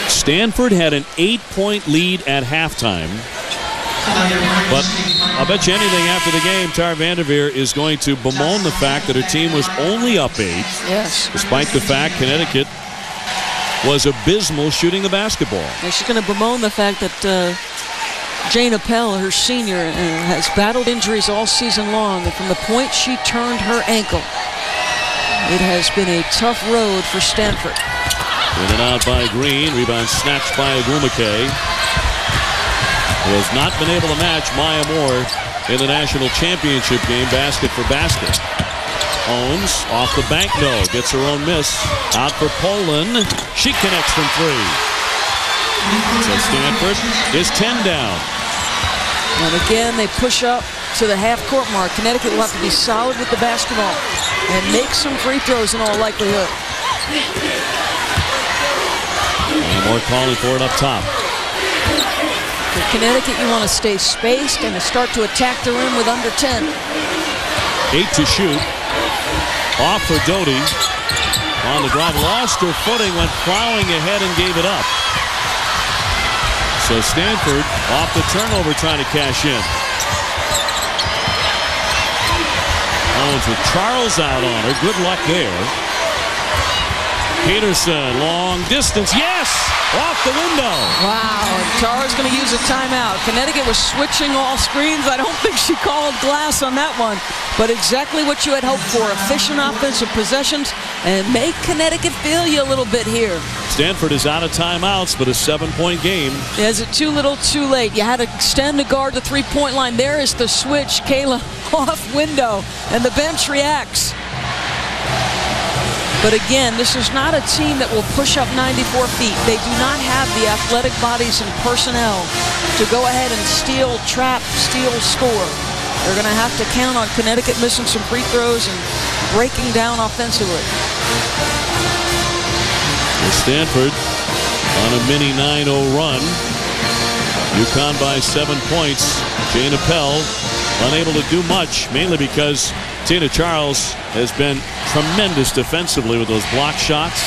Stanford had an 8-point lead at halftime. But I'll bet you anything after the game, Tara Vanderveer is going to bemoan the fact that her team was only up 8. Yes. Despite the fact Connecticut was abysmal shooting the basketball. And she's going to bemoan the fact that Jane Appel, her senior, has battled injuries all season long. And from the point she turned her ankle, it has been a tough road for Stanford. In and out by Green. Rebound snatched by Agumake, who has not been able to match Maya Moore in the national championship game, basket for basket. Holmes off the bank, no. Gets her own miss. Out for Poland. She connects from 3. So Stanford is 10 down. And again, they push up to the half-court mark. Connecticut will have to be solid with the basketball and make some free throws in all likelihood. And more calling for it up top. For Connecticut, you want to stay spaced and to start to attack the rim with under 10. 8 to shoot. Off for Doty. On the drive, lost her footing, went plowing ahead and gave it up. So Stanford off the turnover trying to cash in. Owens with Charles out on her. Good luck there. Peterson, long distance. Yes! Off the window. Wow, and Tara's going to use a timeout. Connecticut was switching all screens. I don't think she called glass on that one. But exactly what you had hoped for. Efficient offensive possessions and make Connecticut feel you a little bit here. Stanford is out of timeouts, but a 7-point game. Is it too little, too late? You had to extend the guard to 3-point line. There is the switch. Kayla off window, and the bench reacts. But again, this is not a team that will push up 94 feet. They do not have the athletic bodies and personnel to go ahead and steal, trap, steal, score. They're going to have to count on Connecticut missing some free throws and breaking down offensively. Stanford on a mini 9-0 run. UConn by 7 points. Jane Appel unable to do much, mainly because Tina Charles has been tremendous defensively with those block shots.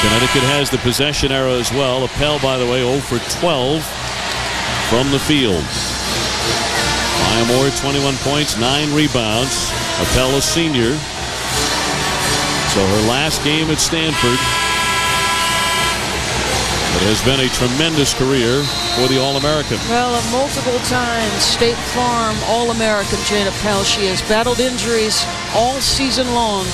Connecticut has the possession arrow as well. Appel, by the way, 0 for 12 from the field. Maya Moore, 21 points, 9 rebounds. Appel, a senior. So her last game at Stanford. It has been a tremendous career for the All-American. Well, a multiple times State Farm All-American, Jane Appel. She has battled injuries all season long.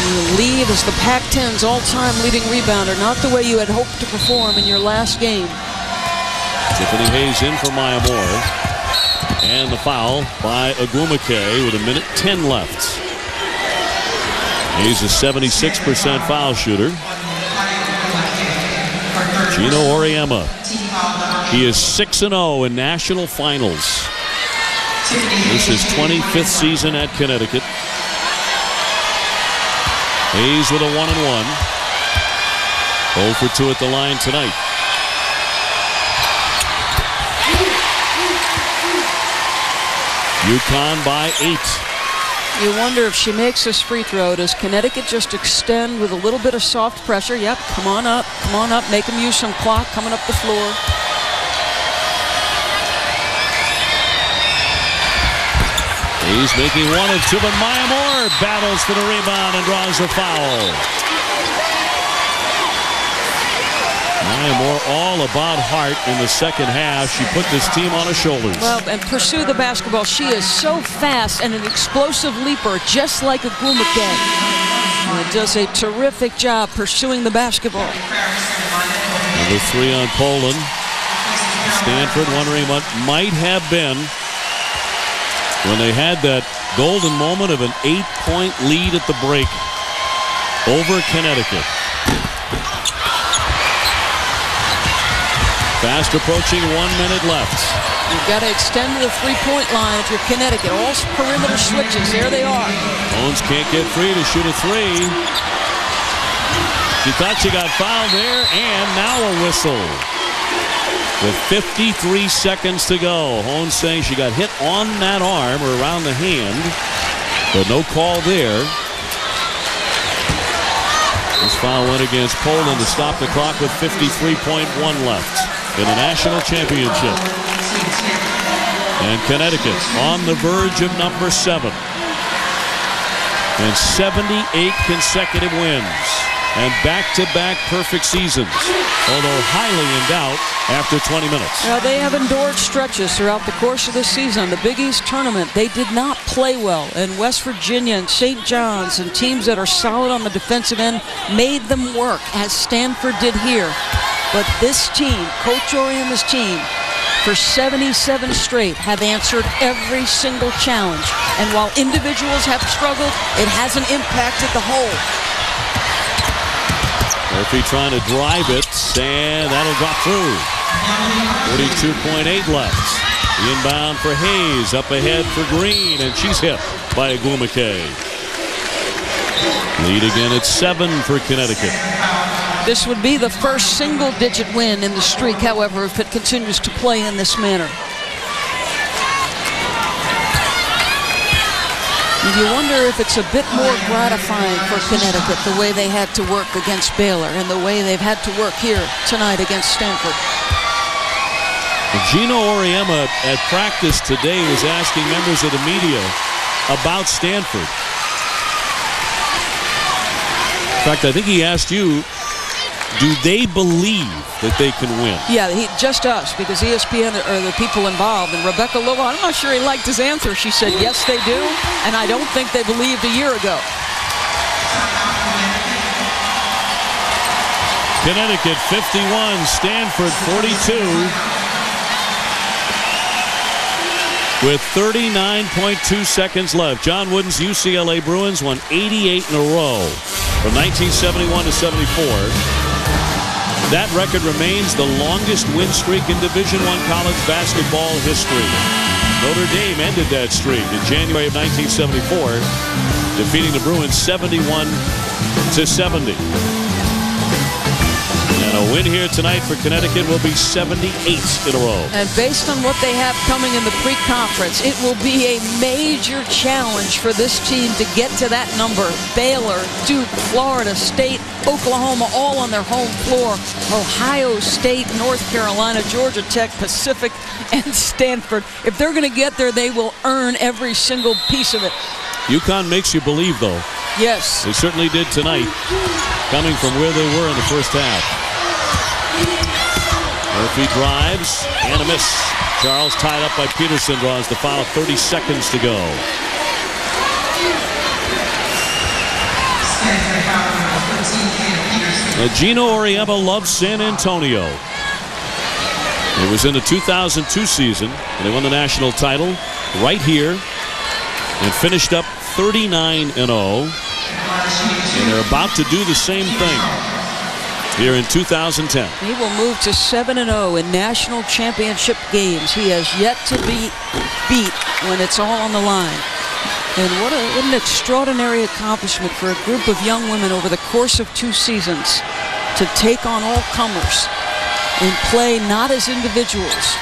You lead as the Pac-10's all-time leading rebounder, not the way you had hoped to perform in your last game. Tiffany Hayes in for Maya Moore. And the foul by Agumake with 1:10 left. Hayes a 76% foul shooter. Gino Auriemma. He is 6-0 in national finals. This is 25th season at Connecticut. Hayes with a 1-1. 0 for 2 at the line tonight. UConn by 8. You wonder if she makes this free throw, does Connecticut just extend with a little bit of soft pressure? Yep, come on up, make them use some clock coming up the floor. He's making 1 of 2, but Maya Moore battles for the rebound and draws the foul. Maya Moore all about heart in the second half. She put this team on her shoulders. Well, and pursue the basketball. She is so fast and an explosive leaper, just like Agumake. Does a terrific job pursuing the basketball. Number 3 on Poland. Stanford wondering what might have been when they had that golden moment of an 8-point lead at the break over Connecticut. Fast approaching, 1 minute left. You've got to extend to the three-point line if you're Connecticut. All perimeter switches. There they are. Owens can't get free to shoot a 3. She thought she got fouled there, and now a whistle. With 53 seconds to go. Owens saying she got hit on that arm or around the hand, but no call there. This foul went against Poland to stop the clock with 53.1 left in the national championship. And Connecticut on the verge of number 7. And 78 consecutive wins. And back-to-back perfect seasons, although highly in doubt after 20 minutes. They have endured stretches throughout the course of the season. The Big East tournament, they did not play well. And West Virginia and St. John's and teams that are solid on the defensive end made them work, as Stanford did here. But this team, Coach Auriemma's team, for 77 straight have answered every single challenge. And while individuals have struggled, it hasn't impacted the whole. Murphy trying to drive it, and that'll drop through. 42.8 left. The inbound for Hayes, up ahead for Green, and she's hit by Agumake. Lead again at 7 for Connecticut. This would be the first single-digit win in the streak, however, if it continues to play in this manner. You wonder if it's a bit more gratifying for Connecticut, the way they had to work against Baylor and the way they've had to work here tonight against Stanford. Gino Auriemma at practice today was asking members of the media about Stanford. In fact, I think he asked you, do they believe that they can win? Yeah, just us, because ESPN are the people involved. And Rebecca Lowe, I'm not sure he liked his answer. She said, yes, they do, and I don't think they believed a year ago. Connecticut 51, Stanford 42. With 39.2 seconds left. John Wooden's UCLA Bruins won 88 in a row from 1971 to 74. That record remains the longest win streak in Division I college basketball history. Notre Dame ended that streak in January of 1974, defeating the Bruins 71-70. And a A win here tonight for Connecticut will be 78 in a row. And based on what they have coming in the pre-conference, it will be a major challenge for this team to get to that number. Baylor, Duke, Florida State, Oklahoma, all on their home floor. Ohio State, North Carolina, Georgia Tech, Pacific, and Stanford. If they're going to get there, they will earn every single piece of it. UConn makes you believe, though. Yes. They certainly did tonight, coming from where they were in the first half. Murphy drives and a miss. Charles tied up by Peterson draws the foul. 30 seconds to go. Gino Oriema loves San Antonio. It was in the 2002 season, and they won the national title right here and finished up 39-0. And they're about to do the same thing here in 2010. He will move to 7-0 in national championship games. He has yet to be beat when it's all on the line. And what an extraordinary accomplishment for a group of young women over the course of 2 seasons to take on all comers and play not as individuals,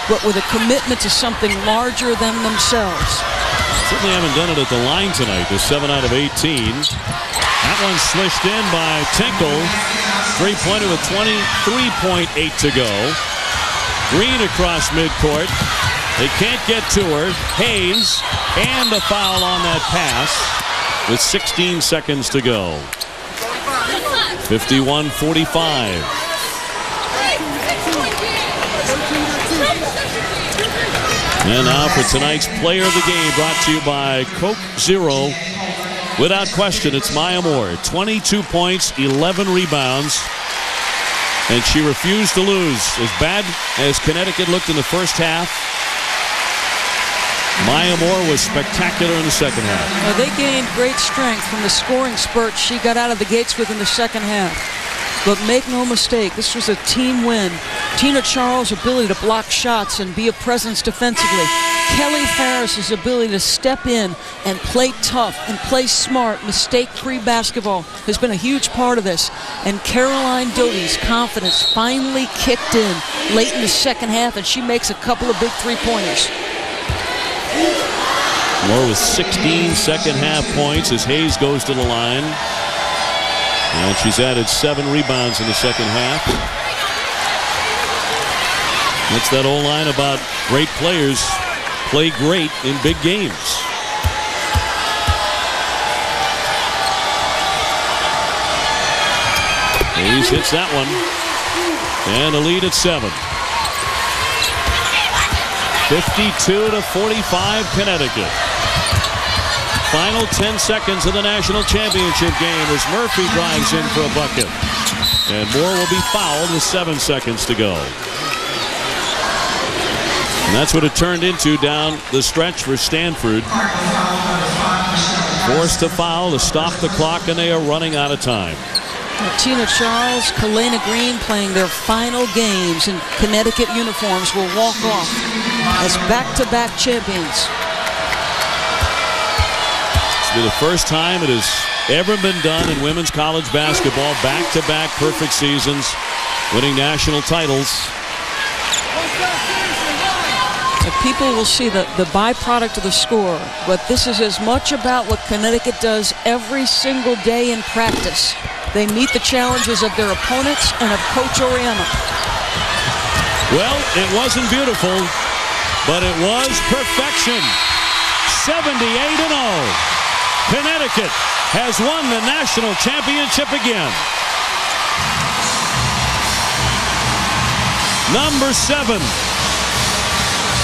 but with a commitment to something larger than themselves. Certainly haven't done it at the line tonight. They're 7 out of 18. That one swished in by Tinkle. Three-pointer with 23.8 to go. Green across midcourt. They can't get to her. Hayes and the foul on that pass with 16 seconds to go. 51-45. And now for tonight's player of the game, brought to you by Coke Zero. Without question, it's Maya Moore. 22 points, 11 rebounds. And she refused to lose. As bad as Connecticut looked in the first half, Maya Moore was spectacular in the second half. Well, they gained great strength from the scoring spurt she got out of the gates with in the second half. But make no mistake, this was a team win. Tina Charles' ability to block shots and be a presence defensively. Kelly Farris's ability to step in and play tough and play smart, mistake-free basketball has been a huge part of this. And Caroline Doty's confidence finally kicked in late in the second half, and she makes a couple of big three-pointers. Moore with 16 second half points as Hayes goes to the line. And she's added 7 rebounds in the second half. That's that old line about great players play great in big games. Hayes hits that one. And a lead at 7. 52-45 Connecticut. Final 10 seconds of the national championship game as Murphy drives in for a bucket. And Moore will be fouled with 7 seconds to go. And that's what it turned into down the stretch for Stanford. Forced to foul to stop the clock, and they are running out of time. Tina Charles, Kalena Green playing their final games in Connecticut uniforms will walk off as back-to-back champions. This will be the first time it has ever been done in women's college basketball. Back-to-back perfect seasons, winning national titles. People will see the byproduct of the score, but this is as much about what Connecticut does every single day in practice. They meet the challenges of their opponents and of Coach Oriema. Well, it wasn't beautiful, but it was perfection. 78-0. Connecticut has won the national championship again. Number 7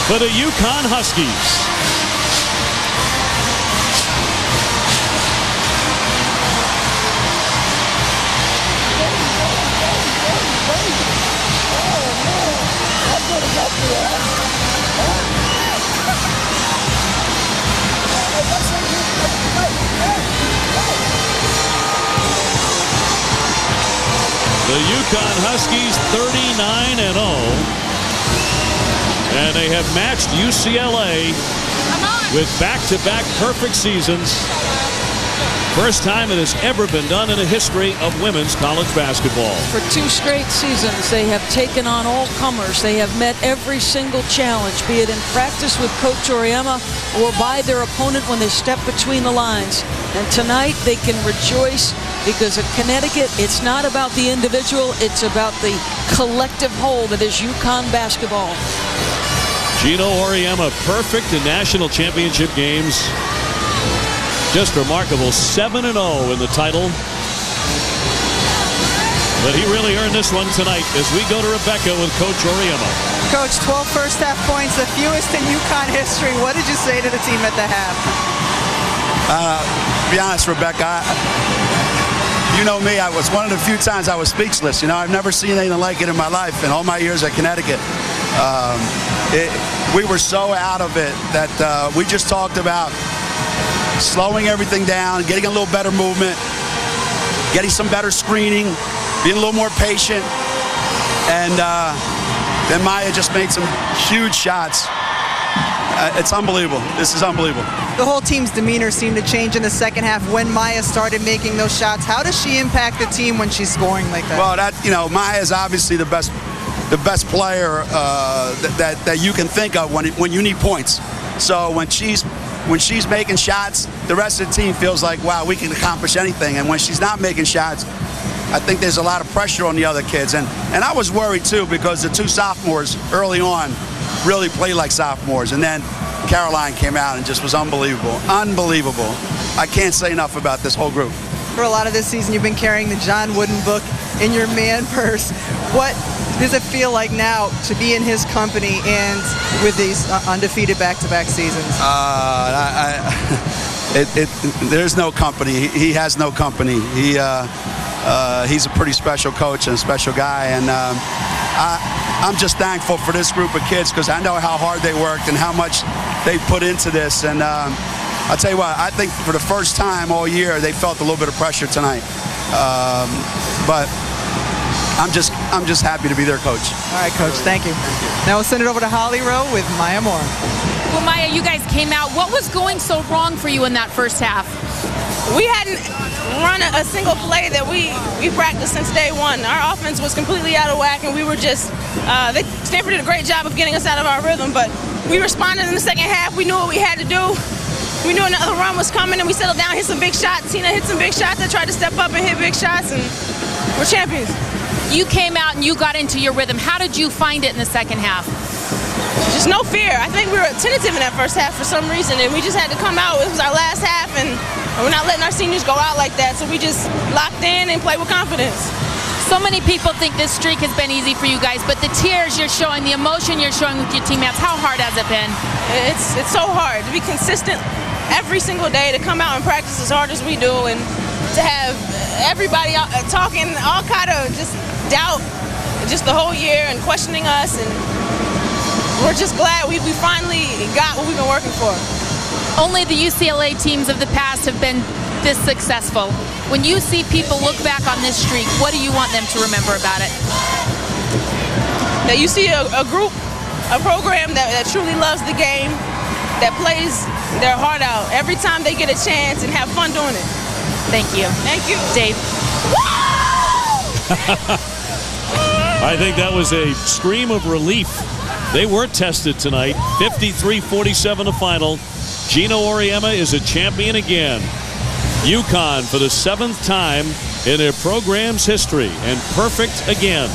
for the UConn Huskies. The UConn Huskies 39-0. And they have matched UCLA with back-to-back perfect seasons. First time it has ever been done in the history of women's college basketball. For 2 straight seasons, they have taken on all comers. They have met every single challenge, be it in practice with Coach Auriemma or by their opponent when they step between the lines. And tonight they can rejoice because at Connecticut, it's not about the individual, it's about the collective whole that is UConn basketball. Gino Auriemma, perfect in national championship games. Just remarkable, 7-0 in the title. But he really earned this one tonight as we go to Rebecca with Coach Auriemma. Coach, 12 first half points, the fewest in UConn history. What did you say to the team at the half? To be honest, Rebecca, you know me, I was one of the few times I was speechless. You know, I've never seen anything like it in my life in all my years at Connecticut. We were so out of it that we just talked about slowing everything down, getting a little better movement, getting some better screening, being a little more patient. And then Maya just made some huge shots. It's unbelievable. This is unbelievable. The whole team's demeanor seemed to change in the second half when Maya started making those shots. How does she impact the team when she's scoring like that? Well, Maya is obviously the best player that you can think of when you need points. So when she's making shots, the rest of the team feels like, wow, we can accomplish anything. And when she's not making shots, I think there's a lot of pressure on the other kids. And I was worried too because the 2 sophomores early on really played like sophomores. And then Caroline came out and just was unbelievable. Unbelievable. I can't say enough about this whole group. For a lot of this season, you've been carrying the John Wooden book in your man purse. What does it feel like now to be in his company and with these undefeated back-to-back seasons? There's no company. He has no company. He's a pretty special coach and a special guy. And I'm just thankful for this group of kids because I know how hard they worked and how much they put into this. And I'll tell you what, I think for the first time all year, they felt a little bit of pressure tonight. But I'm just happy to be their coach. All right, Coach, thank you. Now we'll send it over to Holly Rowe with Maya Moore. Well, Maya, you guys came out. What was going so wrong for you in that first half? We hadn't run a single play that we practiced since day one. Our offense was completely out of whack, and we were just Stanford did a great job of getting us out of our rhythm, but we responded in the second half. We knew what we had to do. We knew another run was coming, and we settled down, hit some big shots. Tina hit some big shots. I tried to step up and hit big shots, and we're champions. You came out and you got into your rhythm. How did you find it in the second half? Just no fear. I think we were tentative in that first half for some reason, and we just had to come out. It was our last half, and we're not letting our seniors go out like that, so we just locked in and played with confidence. So many people think this streak has been easy for you guys, but the tears you're showing, the emotion you're showing with your teammates, how hard has it been? It's so hard to be consistent every single day, to come out and practice as hard as we do, and to have everybody talking all kind of just doubt just the whole year and questioning us, and we're just glad we finally got what we've been working for. Only the UCLA teams of the past have been this successful. When you see people look back on this streak, what do you want them to remember about it? That you see a group, a program that truly loves the game, that plays their heart out every time they get a chance and have fun doing it. Thank you. Thank you. Dave. I think that was a scream of relief. They were tested tonight. 53-47 the final. Gino Auriemma is a champion again. UConn for the 7th time in their program's history, and perfect again.